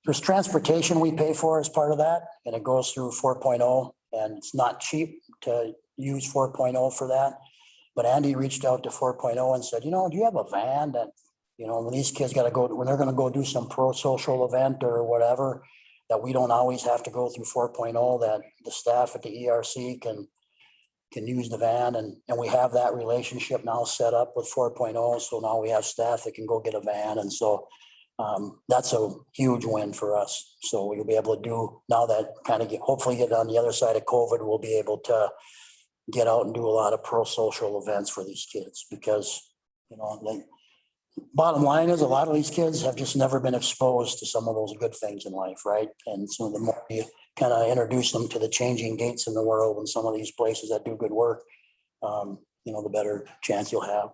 there's transportation we pay for as part of that, and it goes through 4.0, and it's not cheap to use 4.0 for that. But Andy reached out to 4.0 and said, do you have a van that, when these kids got to go, when they're going to go do some pro-social event or whatever, that we don't always have to go through 4.0, that the staff at the ERC can use the van. And we have that relationship now set up with 4.0. So now we have staff that can go get a van. And so that's a huge win for us. So we'll be able to do, now that hopefully get on the other side of COVID, we'll be able to get out and do a lot of pro-social events for these kids, because, bottom line is a lot of these kids have just never been exposed to some of those good things in life, right? And so the more you kind of introduce them to the changing gates in the world and some of these places that do good work, the better chance you'll have.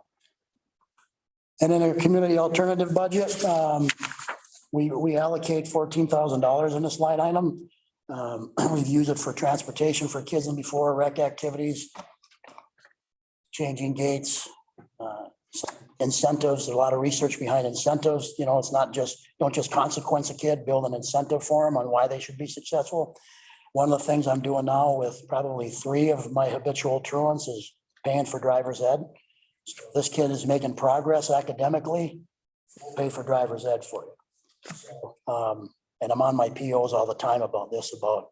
And in a community alternative budget, we allocate $14,000 in this line item. We've used it for transportation for kids and before rec activities, changing gates, incentives. There's a lot of research behind incentives. It's not just, don't just consequence a kid, build an incentive for them on why they should be successful. One of the things I'm doing now with probably 3 of my habitual truants is paying for driver's ed. So if this kid is making progress academically, we'll pay for driver's ed for you. So, and I'm on my POs all the time about this, about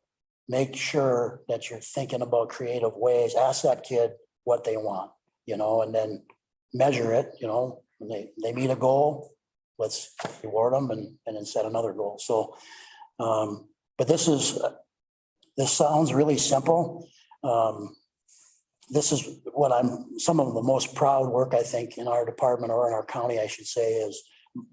make sure that you're thinking about creative ways, ask that kid what they want, and then measure it, when they meet a goal, let's reward them and then set another goal. So, but this sounds really simple. This is what some of the most proud work I think in our department, or in our county, I should say, is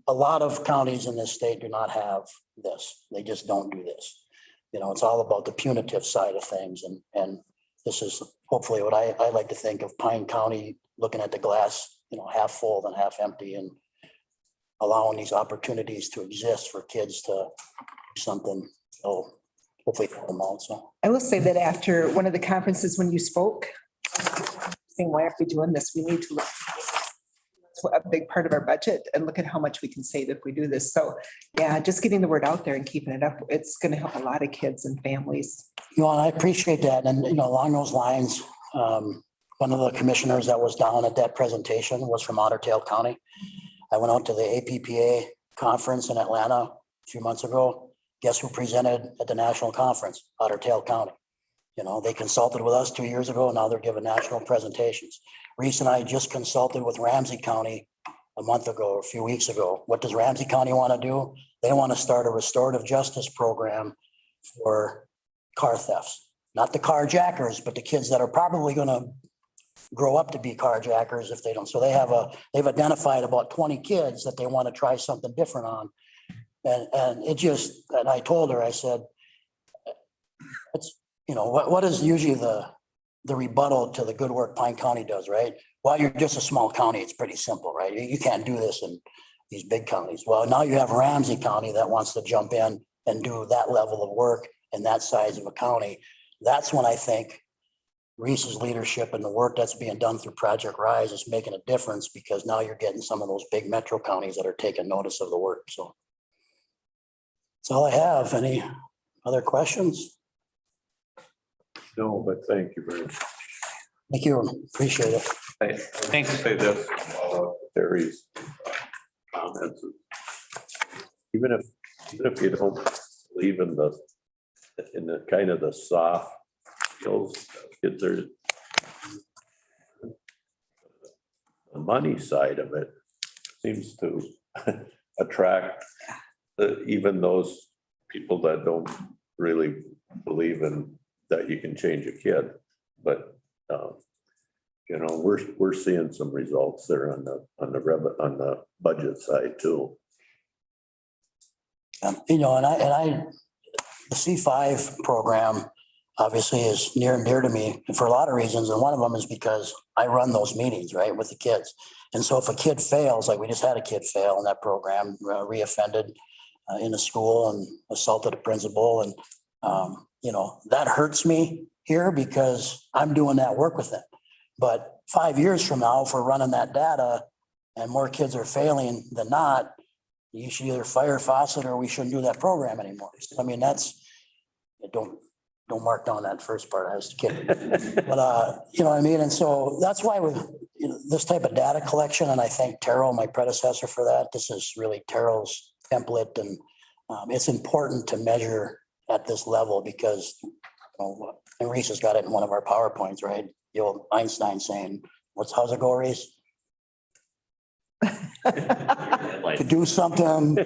a lot of counties in this state do not have this. They just don't do this. It's all about the punitive side of things. And this is hopefully what I like to think of Pine County, looking at the glass, half full than half empty, and allowing these opportunities to exist for kids to do something. So hopefully help them out. So I will say that after one of the conferences when you spoke, saying, why are we doing this? We need to look at a big part of our budget and look at how much we can save if we do this. So yeah, just getting the word out there and keeping it up, it's going to help a lot of kids and families. and I appreciate that. And, along those lines, one of the commissioners that was down at that presentation was from Otter Tail County. I went out to the APPA conference in Atlanta a few months ago. Guess who presented at the national conference? Otter Tail County. They consulted with us 2 years ago. Now they're giving national presentations. Reese and I just consulted with Ramsey County a month ago, a few weeks ago. What does Ramsey County want to do? They want to start a restorative justice program for car thefts. Not the carjackers, but the kids that are probably going to grow up to be carjackers if they don't. So they've identified about 20 kids that they want to try something different on. And I told her, I said, it's, what is usually the rebuttal to the good work Pine County does, right? Well, you're just a small county. It's pretty simple, right? You can't do this in these big counties. Well, now you have Ramsey County that wants to jump in and do that level of work in that size of a county. That's when I think Reese's leadership and the work that's being done through Project Rise is making a difference, because now you're getting some of those big metro counties that are taking notice of the work. So that's all I have. Any other questions? No, but thank you very much. Thank you. Appreciate it. Thanks. Say this, Terry's comments. Even if you don't believe in the kind of the soft skills, kids are, the money side of it seems to attract even those people that don't really believe in that you can change a kid. But we're seeing some results there on the budget side too. And the C5 program obviously is near and dear to me for a lot of reasons. And one of them is because I run those meetings, right, with the kids. And so if a kid fails, like we just had a kid fail in that program, reoffended in a school and assaulted a principal. And, that hurts me here because I'm doing that work with them. But 5 years from now, if we're running that data and more kids are failing than not, you should either fire Fawcett or we shouldn't do that program anymore. I mean, don't mark down that first part. I was kidding. But, you know what I mean? And so that's why with this type of data collection, and I thank Terrell, my predecessor, for that. This is really Terrell's template, and it's important to measure at this level because, and Reese has got it in one of our PowerPoints, right? The old Einstein saying, how's it go, Reese? To do something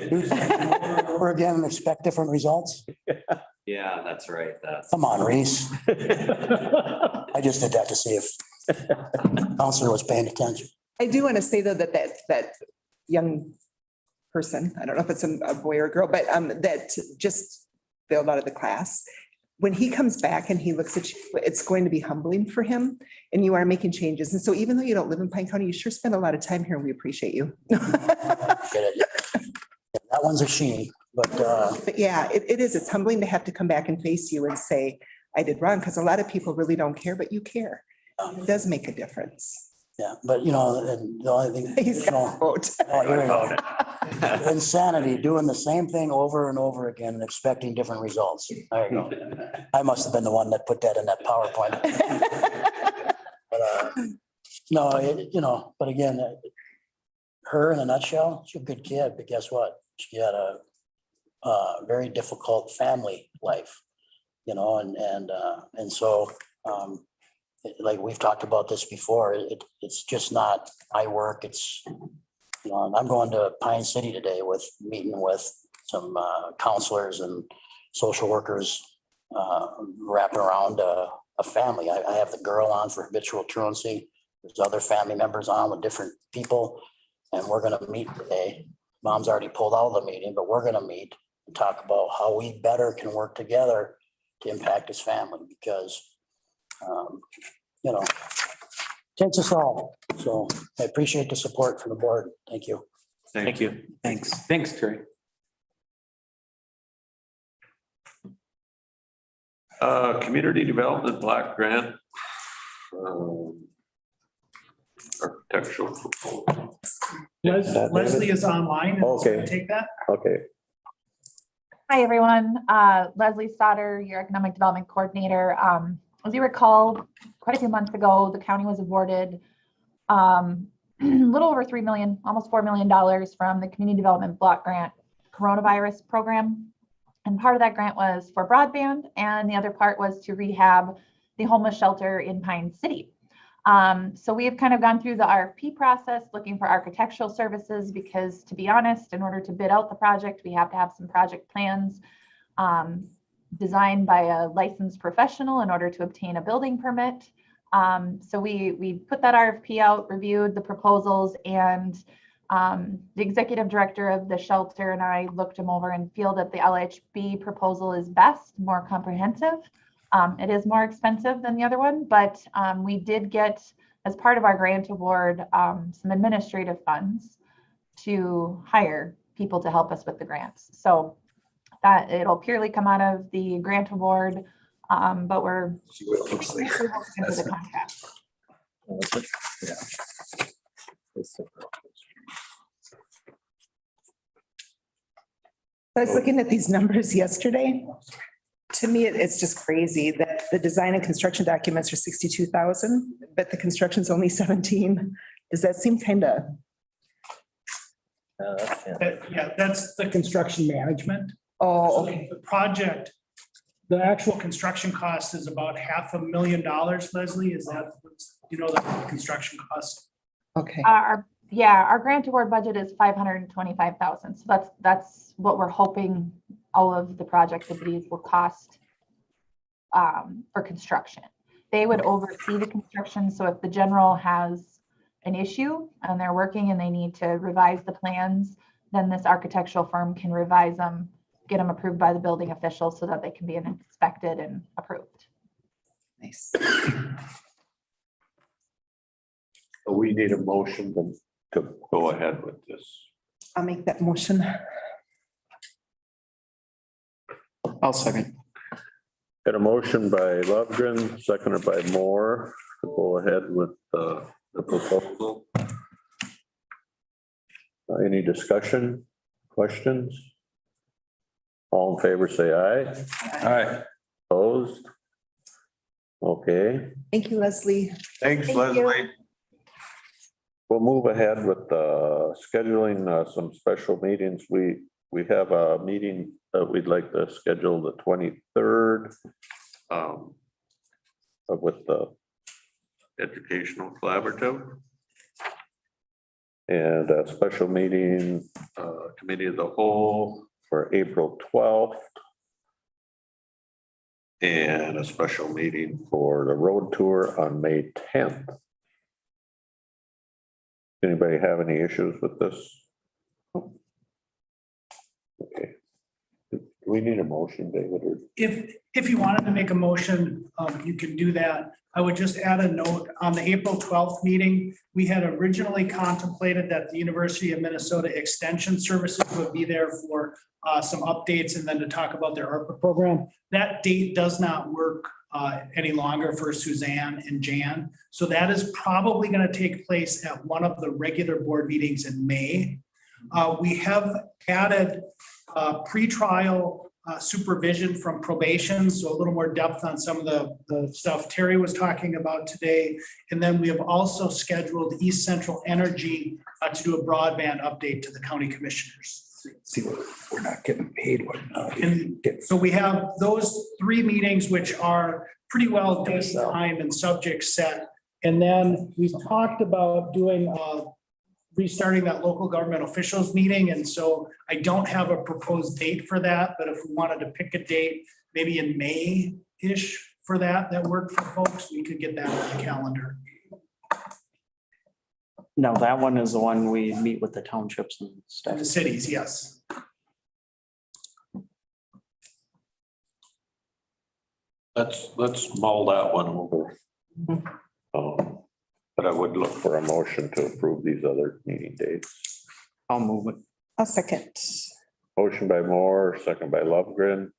over again and expect different results. Yeah, that's right. Come on, Reese. I just did that to see if counselor was paying attention. I do want to say though that young person, I don't know if it's a boy or a girl, but that just failed out of the class. When he comes back and he looks at you, it's going to be humbling for him, and you are making changes. And so even though you don't live in Pine County, you sure spend a lot of time here and we appreciate you. Get it? That one's a she, but yeah, it is. It's humbling to have to come back and face you and say, I did wrong, because a lot of people really don't care, but you care. It does make a difference. yeah, but and the only thing, He's got a vote. oh, here we go. Insanity, doing the same thing over and over again and expecting different results. There you go. I must have been the one that put that in that PowerPoint. But but again, her in a nutshell, she's a good kid, but guess what? She had a very difficult family life, and so like we've talked about this before, it's just not my work. It's, I'm going to Pine City today meeting with some counselors and social workers wrapping around a family. I have the girl on for habitual truancy. There's other family members on with different people, and we're going to meet today. Mom's already pulled out of the meeting, but we're going to meet and talk about how we better can work together to impact his family, because takes us all. So I appreciate the support from the board. Thank you. Thank you. Thanks. Thanks, Terry. Community Development Block Grant. Architectural. Leslie is online. and is gonna Okay. Take that. Okay. Hi, everyone. Leslie Stoddard, your Economic Development Coordinator. As you recall, quite a few months ago, the county was awarded a little over $3 million, almost $4 million from the Community Development Block Grant Coronavirus Program. And part of that grant was for broadband, and the other part was to rehab the homeless shelter in Pine City. So we have kind of gone through the RFP process looking for architectural services because, to be honest, in order to bid out the project, we have to have some project plans designed by a licensed professional in order to obtain a building permit. So we put that RFP out, reviewed the proposals, and the executive director of the shelter and I looked them over and feel that the LHB proposal is best, more comprehensive. It is more expensive than the other one, but we did get, as part of our grant award, some administrative funds to hire people to help us with the grants. So that it'll purely come out of the grant award, but we're into the contract. I was looking at these numbers yesterday. To me, it's just crazy that the design and construction documents are 62,000, but the construction's only 17. Does that seem kind of? Yeah, that's the construction management. Oh, okay. The project, the actual construction cost is about $500,000, Leslie. Is that, you know, the construction cost? Okay. Our grant award budget is 525,000. So that's what we're hoping all of the project of these will cost for construction. They would oversee the construction. So if the general has an issue and they're working and they need to revise the plans, then this architectural firm can revise them, get them approved by the building official so that they can be inspected and approved. Nice. We need a motion to go ahead with this. I'll make that motion. I'll second. Got a motion by Lovegren, seconded by Moore, to go ahead with the proposal. Any discussion, questions? All in favor, say aye. Aye. Opposed? Okay, Thank you, Leslie. thanks, Thank Leslie. you. We'll move ahead with scheduling some special meetings. We have a meeting that we'd like to schedule the 23rd with the Educational Collaborative. And a special meeting, Committee of the Whole for April 12th. And a special meeting for the road tour on May 10th. Anybody have any issues with this? Okay. Do we need a motion, David? Or? If you wanted to make a motion, you can do that. I would just add a note on the April 12th meeting. We had originally contemplated that the University of Minnesota Extension Services would be there for some updates and then to talk about their ARPA program. That date does not work any longer for Suzanne and Jan. So that is probably going to take place at one of the regular board meetings in May. We have added pretrial supervision from probation, so a little more depth on some of the stuff Terry was talking about today. And then we have also scheduled East Central Energy to do a broadband update to the county commissioners. See, we're not getting paid what. And so we have those three meetings, which are pretty well date, time, and subject set. And then we've talked about doing restarting that local government officials meeting. And so I don't have a proposed date for that, but if we wanted to pick a date, maybe in May-ish for that worked for folks, we could get that on the calendar. No, that one is the one we meet with the townships and In stuff. the cities, yes. Let's mull that one over. But I would look for a motion to approve these other meeting dates. I'll move it. I'll second. Motion by Moore, second by Lovegren.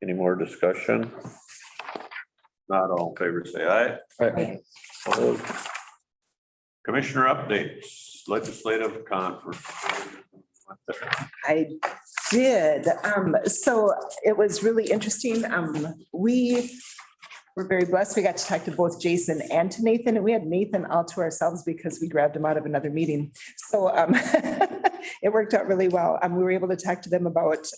Any more discussion? Not all in favor, say aye. Aye. Opposed? Commissioner updates, legislative conference. I did. So it was really interesting. We were very blessed. We got to talk to both Jason and to Nathan, and we had Nathan all to ourselves because we grabbed him out of another meeting. So it worked out really well. We were able to talk to them about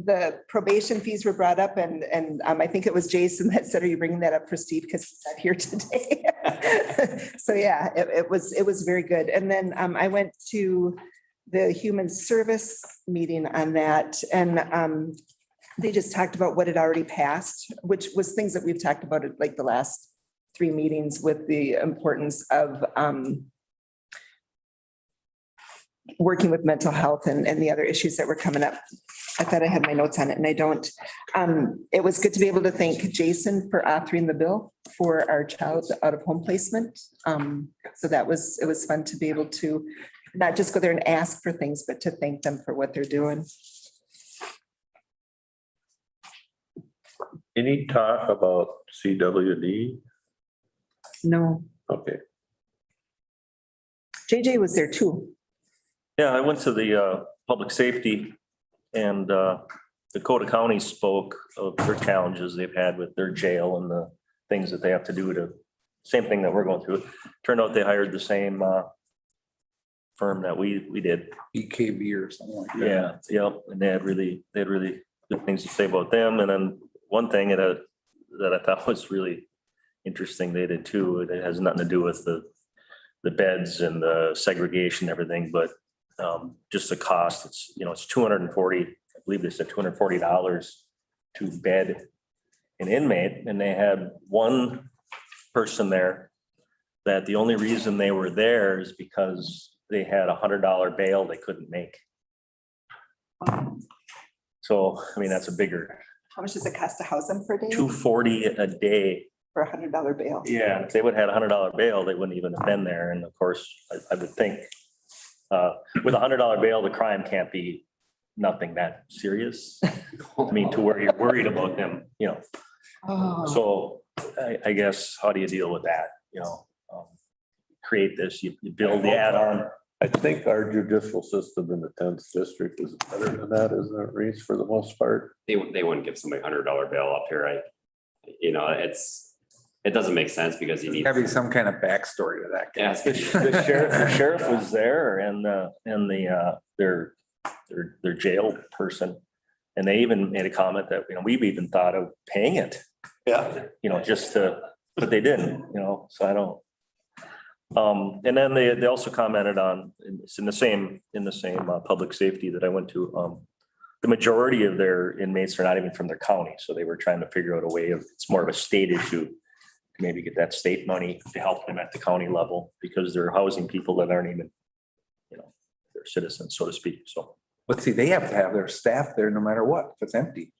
the probation fees were brought up, and I think it was Jason that said, "Are you bringing that up for Steve because he's not here today?" So yeah, it was very good. And then I went to the human service meeting on that, and they just talked about what had already passed, which was things that we've talked about at like the last 3 meetings with the importance of working with mental health and the other issues that were coming up. I thought I had my notes on it and I don't. It was good to be able to thank Jason for authoring the bill for our child out of home placement. So it was fun to be able to not just go there and ask for things, but to thank them for what they're doing. Any talk about CWD? No, Okay, JJ was there too. Yeah, I went to the public safety and Dakota County spoke of their challenges they've had with their jail and the things that they have to do to, same thing that we're going through. Turned out they hired the same firm that we did. EKB or something like that. Yeah, yep, and they had really good things to say about them. And then one thing that I thought was really interesting they did too, it has nothing to do with the beds and the segregation and everything, but just the cost, it's 240, I believe they said $240 to bed an inmate. And they had one person there that the only reason they were there is because they had $100 bail they couldn't make. So, I mean, that's a bigger. How much does it cost to house them per day? $240 a day. For $100 bail. Yeah, if they would have had $100 bail, they wouldn't even have been there. And of course, I would think with $100 bail, the crime can't be nothing that serious. I mean, to where you're worried about them, Oh. So I guess, how do you deal with that? Create this, you build the add-on. I think our judicial system in the 10th district is better than that, isn't it, Reese, for the most part? They wouldn't give somebody $100 bail up here. It doesn't make sense because you need. Gotta be some kind of backstory to that. Yeah, The sheriff was there and their jail person. And they even made a comment that, we've even thought of paying it. Yeah. But they didn't, so I don't. And then they also commented on, it's in the same public safety that I went to. The majority of their inmates are not even from their county. So they were trying to figure out a way it's more of a state issue to maybe get that state money to help them at the county level because they're housing people that aren't even, they're citizens, so to speak. So. But see, they have to have their staff there no matter what, if it's empty.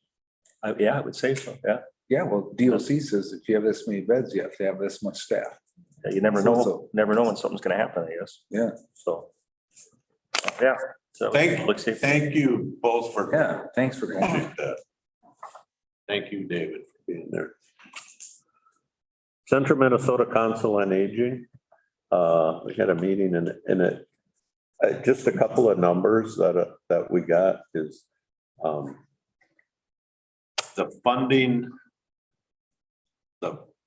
Yeah, I would say so. Yeah. Yeah, well, DOC says if you have this many beds, you have to have this much staff. Yeah, you never know when something's gonna happen, I guess. Yeah. So. Yeah. So Thank you both for. Yeah, thanks for that. Thank you, David, for being there. Central Minnesota Council on Aging. We had a meeting and it, just a couple of numbers that we got is the funding.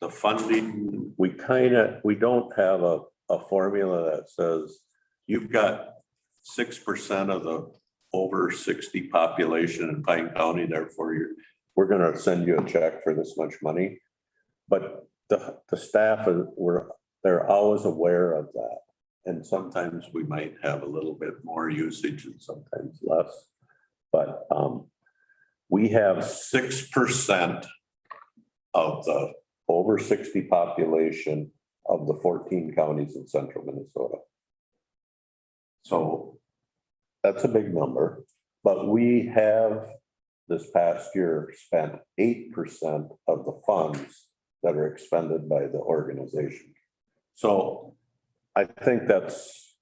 The funding, we don't have a formula that says you've got 6% of the over 60 population in Pine County, therefore we're gonna send you a check for this much money. But the staff they're always aware of that. And sometimes we might have a little bit more usage and sometimes less. But we have 6% of the over 60 population of the 14 counties in central Minnesota. So that's a big number, but we have this past year spent 8% of the funds that are expended by the organization. So I think that's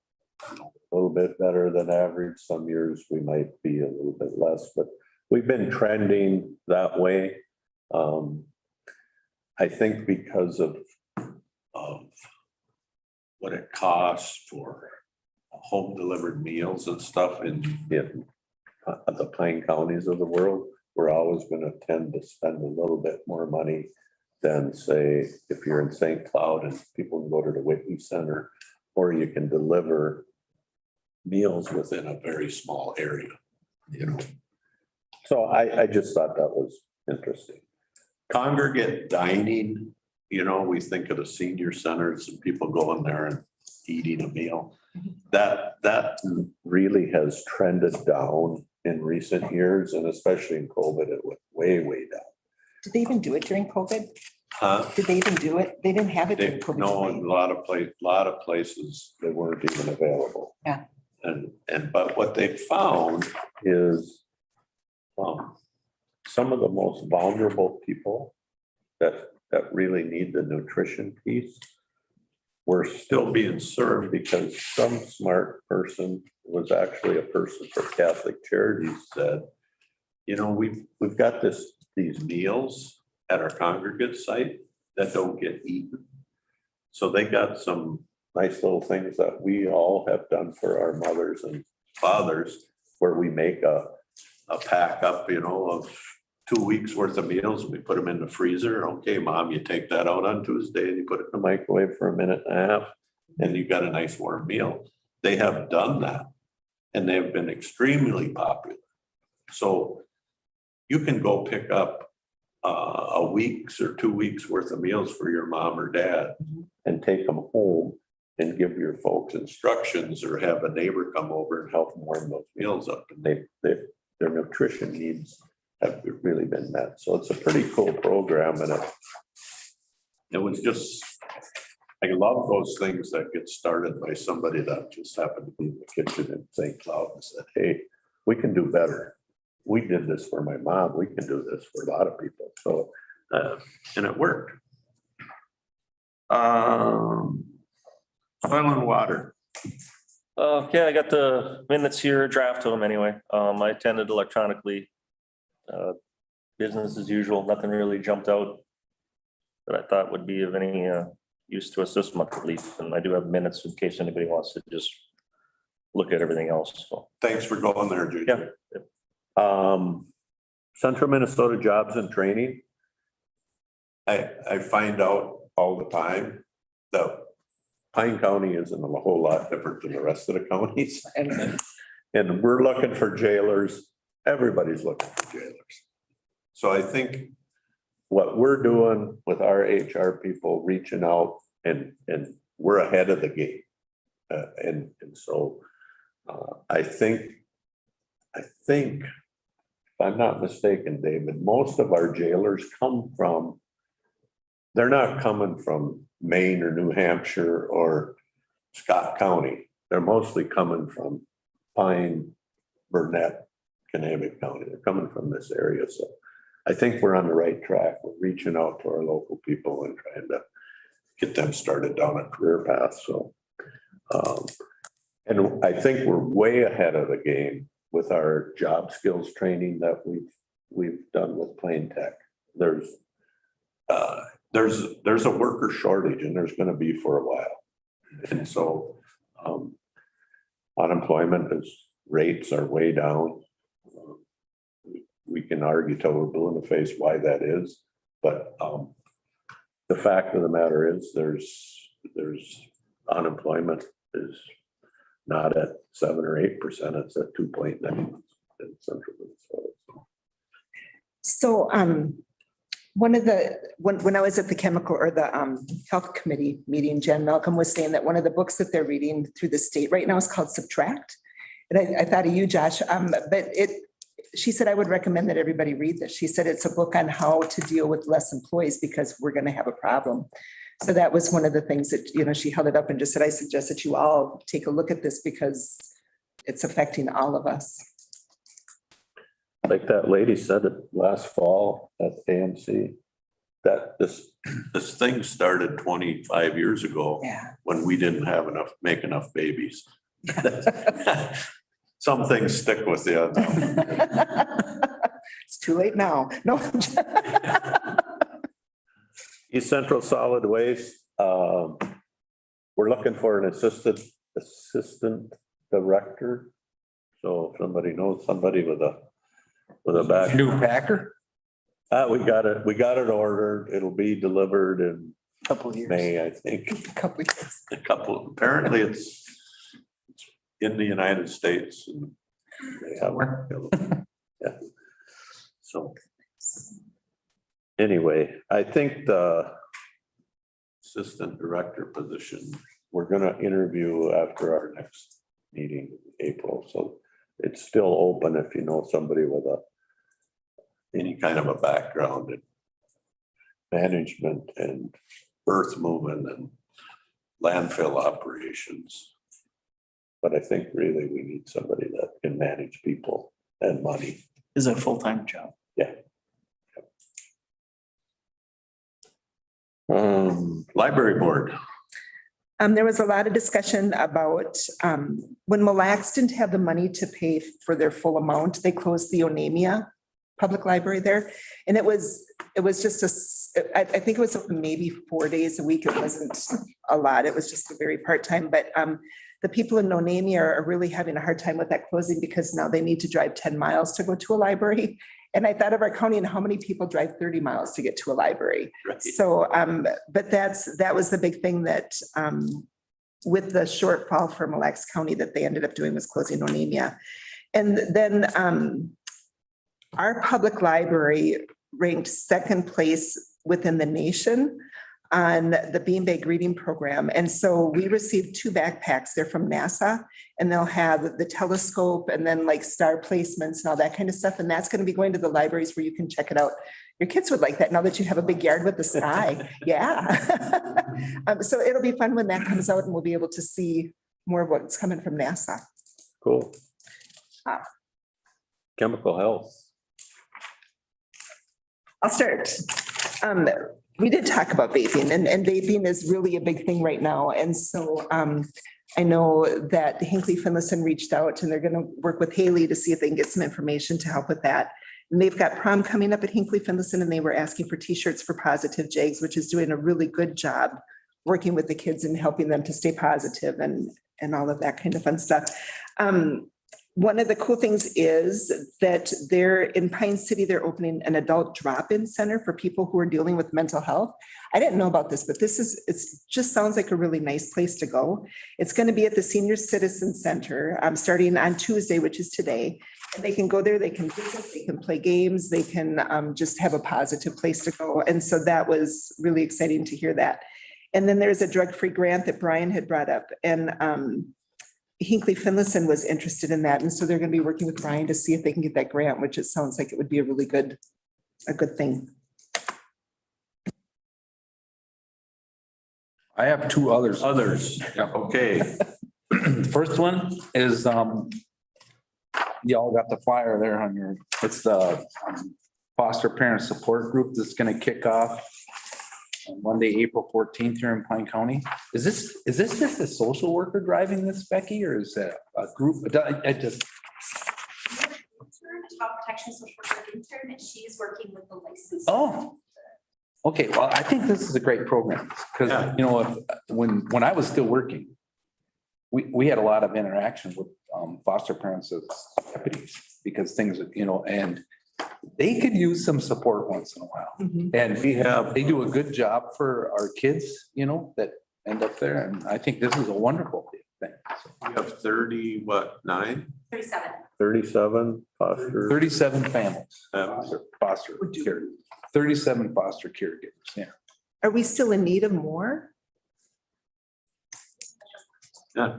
a little bit better than average. Some years we might be a little bit less, but we've been trending that way. I think because of what it costs for home delivered meals and stuff in the Pine counties of the world, we're always going to tend to spend a little bit more money than say if you're in St. Cloud and people can go to the Whitney Center, or you can deliver meals within a very small area, So I just thought that was interesting. Congregate Dining, we think of the senior centers and people going there and eating a meal. That really has trended down in recent years, and especially in COVID, it went way, way down. Did they even do it during COVID? Huh? Did they even do it? They didn't have it They, during COVID. no, did in they? a lot of places, they weren't even available. Yeah. But what they found is some of the most vulnerable people that really need the nutrition piece were still being served because some smart person, was actually a person for Catholic Charities, said, you know, we've got these meals at our congregate site that don't get eaten. So they got some nice little things that we all have done for our mothers and fathers, where we make a pack up, you know, of 2 weeks worth of meals. We put them in the freezer. Okay, Mom, you take that out on Tuesday and you put it in the microwave for a minute and a half, and you got a nice warm meal. They have done that, and they've been extremely popular. So you can go pick up a week's or 2 weeks worth of meals for your mom or dad and take them home and give your folks instructions, or have a neighbor come over and help them warm those meals up. And their nutrition needs have really been met. So it's a pretty cool program, and it was just, I love those things that get started by somebody that just happened to be in the kitchen in St. Cloud and said, hey, we can do better. We did this for my mom. We can do this for a lot of people. So, and it worked. Soil and water. Yeah, I got the minutes here, draft of them anyway. I attended electronically. Business as usual, nothing really jumped out that I thought would be of any use to us this month at least. And I do have minutes in case anybody wants to just look at everything else. So Thanks for going there, Judy. yeah. Central Minnesota Jobs and Training. I find out all the time that Pine County isn't a whole lot different than the rest of the counties. And we're looking for jailers. Everybody's looking for jailers. So I think what we're doing with our HR people, reaching out, and we're ahead of the game. And so I think, if I'm not mistaken, David, most of our jailers they're not coming from Maine or New Hampshire or Scott County. They're mostly coming from Pine, Burnett, Connecticut County. They're coming from this area. So I think we're on the right track. We're reaching out to our local people and trying to get them started down a career path. So, and I think we're way ahead of the game with our job skills training that we've done with Plain Tech. There's a worker shortage, and there's going to be for a while. And so unemployment rates are way down. We can argue till we're blue in the face why that is, but the fact of the matter is there's unemployment is not at 7 or 8%. It's at 2.9 in central Minnesota. So when I was at the chemical or the health committee meeting, Jen Malcolm was saying that one of the books that they're reading through the state right now is called Subtract. And I thought of you, Josh, but she said, I would recommend that everybody read this. She said, it's a book on how to deal with less employees because we're going to have a problem. So that was one of the things that, you know, she held it up and just said, I suggest that you all take a look at this because it's affecting all of us. Like that lady said it last fall at AMC, that this thing started 25 years ago. Yeah. When we didn't make enough babies. Some things stick with you. It's too late now. No. East Central Solid Waste, we're looking for an assistant director. So if somebody knows somebody with a back. New Packer? We got it ordered. It'll be delivered in Couple of years. May, I think. Couple of years. Apparently it's in the United States. And they have, yeah. So anyway, I think the assistant director position, we're gonna interview after our next meeting in April. So it's still open if you know somebody with any kind of a background in management and earth moving and landfill operations. But I think really we need somebody that can manage people and money. Is it a full-time job? Yeah. Library board. There was a lot of discussion about, when Mille Lacs didn't have the money to pay for their full amount, they closed the Onamia Public Library there. And it was just I think it was maybe 4 days a week. It wasn't a lot. It was just a very part-time, but, the people in Onamia are really having a hard time with that closing because now they need to drive 10 miles to go to a library. And I thought of our county and how many people drive 30 miles to get to a library. Right. So, but that was the big thing that, with the shortfall for Mille Lacs County that they ended up doing was closing Onamia. And then, our public library ranked second place within the nation on the Beanbag Reading Program. And so we received 2 backpacks. They're from NASA, and they'll have the telescope and then like star placements and all that kind of stuff. And that's going to be going to the libraries where you can check it out. Your kids would like that now that you have a big yard with the sky. Yeah. So it'll be fun when that comes out and we'll be able to see more of what's coming from NASA. Cool. Chemical health. I'll start. We did talk about vaping, and vaping is really a big thing right now. And so I know that Hinckley Finlayson reached out and they're going to work with Haley to see if they can get some information to help with that. And they've got prom coming up at Hinckley Finlayson, and they were asking for t-shirts for Positive Jags, which is doing a really good job working with the kids and helping them to stay positive and all of that kind of fun stuff. One of the cool things is that they're in Pine City, they're opening an adult drop-in center for people who are dealing with mental health. I didn't know about this, but it just sounds like a really nice place to go. It's going to be at the Senior Citizen Center, starting on Tuesday, which is today. And they can go there, they can visit, they can play games, they can just have a positive place to go. And so that was really exciting to hear that. And then there's a drug-free grant that Brian had brought up, and Hinckley Finlayson was interested in that. And so they're going to be working with Brian to see if they can get that grant, which it sounds like it would be a really good thing. I have 2 others. Yeah, okay. First one is, y'all got the flyer there on it's the foster parent support group that's going to kick off on Monday, April 14th here in Pine County. Is this just a social worker driving this, Becky, or is that a group? I just. Child protection social worker intern, and she's working with the license. Oh, okay. Well, I think this is a great program because, you know, when I was still working, we had a lot of interaction with foster parents as deputies because things, you know, and they could use some support once in a while. Mhm. And they do a good job for our kids, you know, that end up there. And I think this is a wonderful thing. We have 9? 37. 37 foster. 37 families, Families. foster care, 37 foster caregivers. Yeah. Are we still in need of more? Yeah.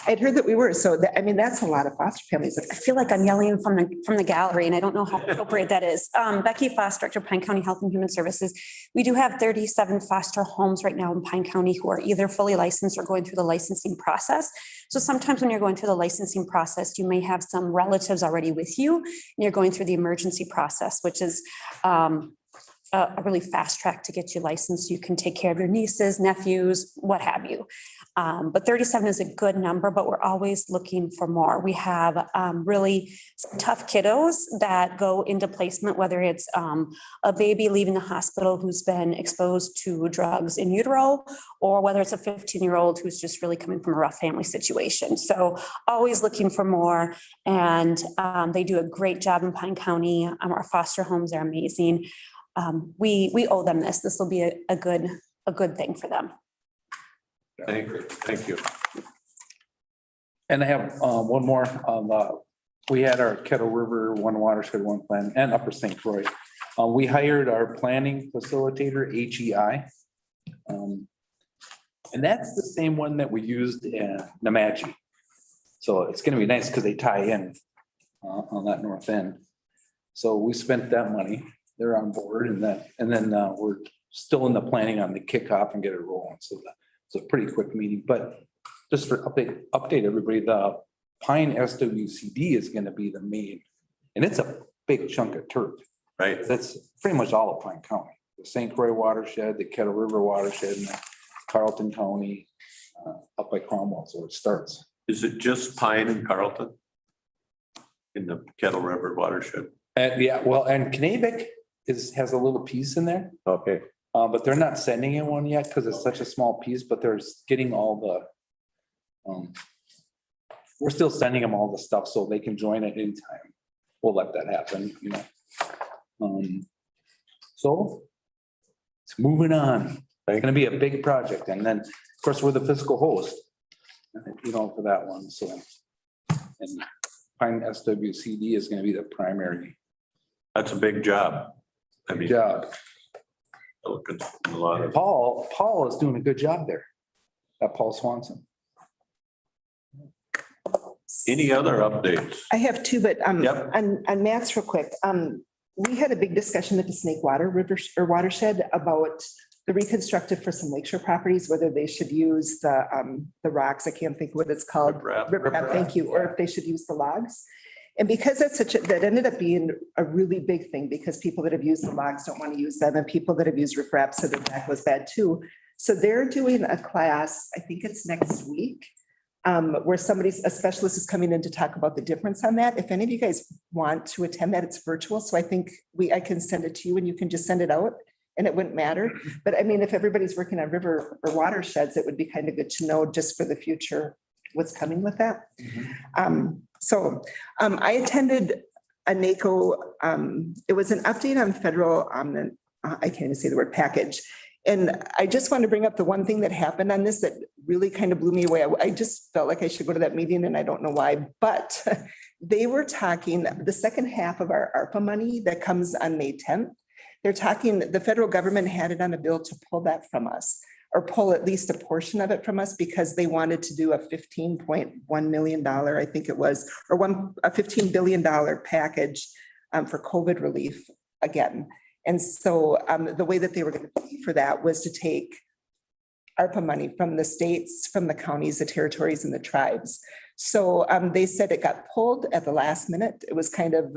I'd heard that we were, so that, I mean, that's a lot of foster families. I feel like I'm yelling from the gallery, and I don't know how appropriate that is. Becky Foss, Director of Pine County Health and Human Services. We do have 37 foster homes right now in Pine County who are either fully licensed or going through the licensing process. So sometimes when you're going through the licensing process, you may have some relatives already with you, and you're going through the emergency process, which is a really fast track to get you licensed. You can take care of your nieces, nephews, what have you. But 37 is a good number, but we're always looking for more. We have really tough kiddos that go into placement, whether it's a baby leaving the hospital who's been exposed to drugs in utero, or whether it's a 15-year-old who's just really coming from a rough family situation. So always looking for more. And they do a great job in Pine County. Our foster homes are amazing. We owe them this. This will be a good thing for them. Thank you. And I have one more on we had our Kettle River One Watershed One Plan and Upper St. Croix. We hired our planning facilitator, HEI. And that's the same one that we used in Nemadji. So it's gonna be nice because they tie in on that north end. So we spent that money. They're on board and then we're still in the planning on the kickoff and get it rolling. So it's a pretty quick meeting, but just for update everybody, the Pine SWCD is gonna be the main, and it's a big chunk of turf. Right. That's pretty much all of Pine County, the St. Croix watershed, the Kettle River watershed, and Carlton County, up by Cromwell, so it starts. Is it just Pine and Carlton? In the Kettle River watershed? And yeah, well, and Knabec has a little piece in there, Okay, but they're not sending in one yet because it's such a small piece, but they're getting all the, we're still sending them all the stuff so they can join it in time. We'll let that happen, you know. So it's moving on. It's gonna be a big project. And then, of course, we're the fiscal host, you know, for that one, so. And Pine SWCD is gonna be the primary that's a big job. I mean, job. looking at a lot of, Paul is doing a good job there. Paul Swanson. any other updates? I have two, but Yep. on Matt's real quick. We had a big discussion at the Snake Water River or watershed about the reconstructive for some lakeshore properties, whether they should use the rocks. I can't think what it's called. Riprap. Riprap, thank you. Or if they should use the logs. And because that's that ended up being a really big thing because people that have used the logs don't want to use them and people that have used riprap said that that was bad too. So they're doing a class, I think it's next week, where a specialist is coming in to talk about the difference on that. If any of you guys want to attend that, it's virtual. So I think I can send it to you and you can just send it out and it wouldn't matter. But I mean, if everybody's working on river or watersheds, it would be kind of good to know just for the future what's coming with that. I attended a NACO, it was an update on federal, I can't even say the word package. And I just want to bring up the one thing that happened on this that really kind of blew me away. I just felt like I should go to that meeting and I don't know why, but they were talking the second half of our ARPA money that comes on May 10th. They're talking, the federal government had it on a bill to pull that from us or pull at least a portion of it from us because they wanted to do a $15.1 million, I think it was, or a $15 billion package for COVID relief again. And so the way that they were going to pay for that was to take ARPA money from the states, from the counties, the territories, and the tribes. So they said it got pulled at the last minute. It was kind of,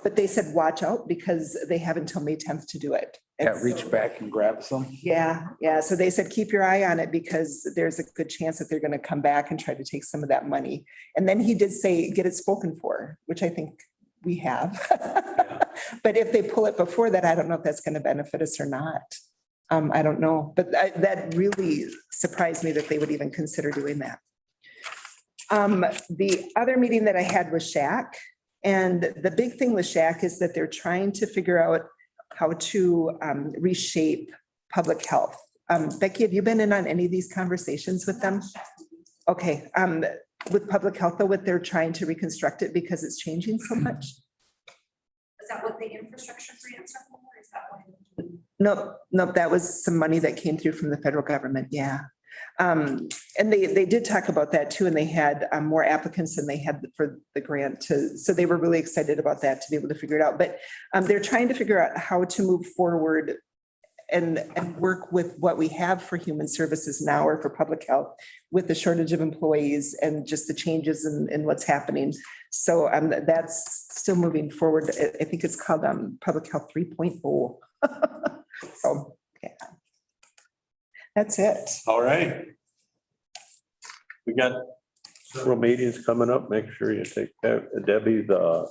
but they said, watch out because they have until May 10th to do it. Yeah, reach back and grab some. Yeah. So they said, keep your eye on it because there's a good chance that they're going to come back and try to take some of that money. And then he did say, get it spoken for, which I think we have. But if they pull it before that, I don't know if that's going to benefit us or not. I don't know, but that really surprised me that they would even consider doing that. The other meeting that I had was Shack. And the big thing with Shack is that they're trying to figure out how to reshape public health. Becky, have you been in on any of these conversations with them? Okay, with public health, though, what they're trying to reconstruct it because it's changing so much. Is that what the infrastructure grants are for? Is that what? Nope, that was some money that came through from the federal government, yeah. And they did talk about that too, and they had more applicants than they had for the grant so they were really excited about that to be able to figure it out. But they're trying to figure out how to move forward and work with what we have for human services now or for public health with the shortage of employees and just the changes in what's happening. So that's still moving forward. I think it's called Public Health 3.0. So, yeah. That's it. All right. We got several meetings coming up. Make sure you take Debbie, the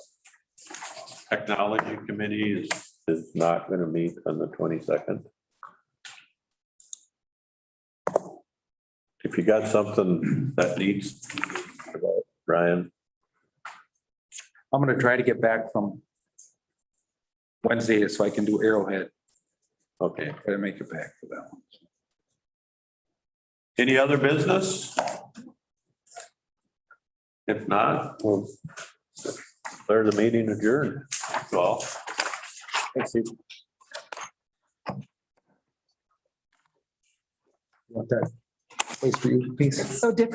technology committee is not going to meet on the 22nd. If you got something that needs, Brian. I'm gonna try to get back from Wednesday so I can do Arrowhead. Okay. Try to make it back for that one. Any other business? If not, we'll declare the meeting adjourned. Well, Thanks, Steve. Want that place for you, please? So different.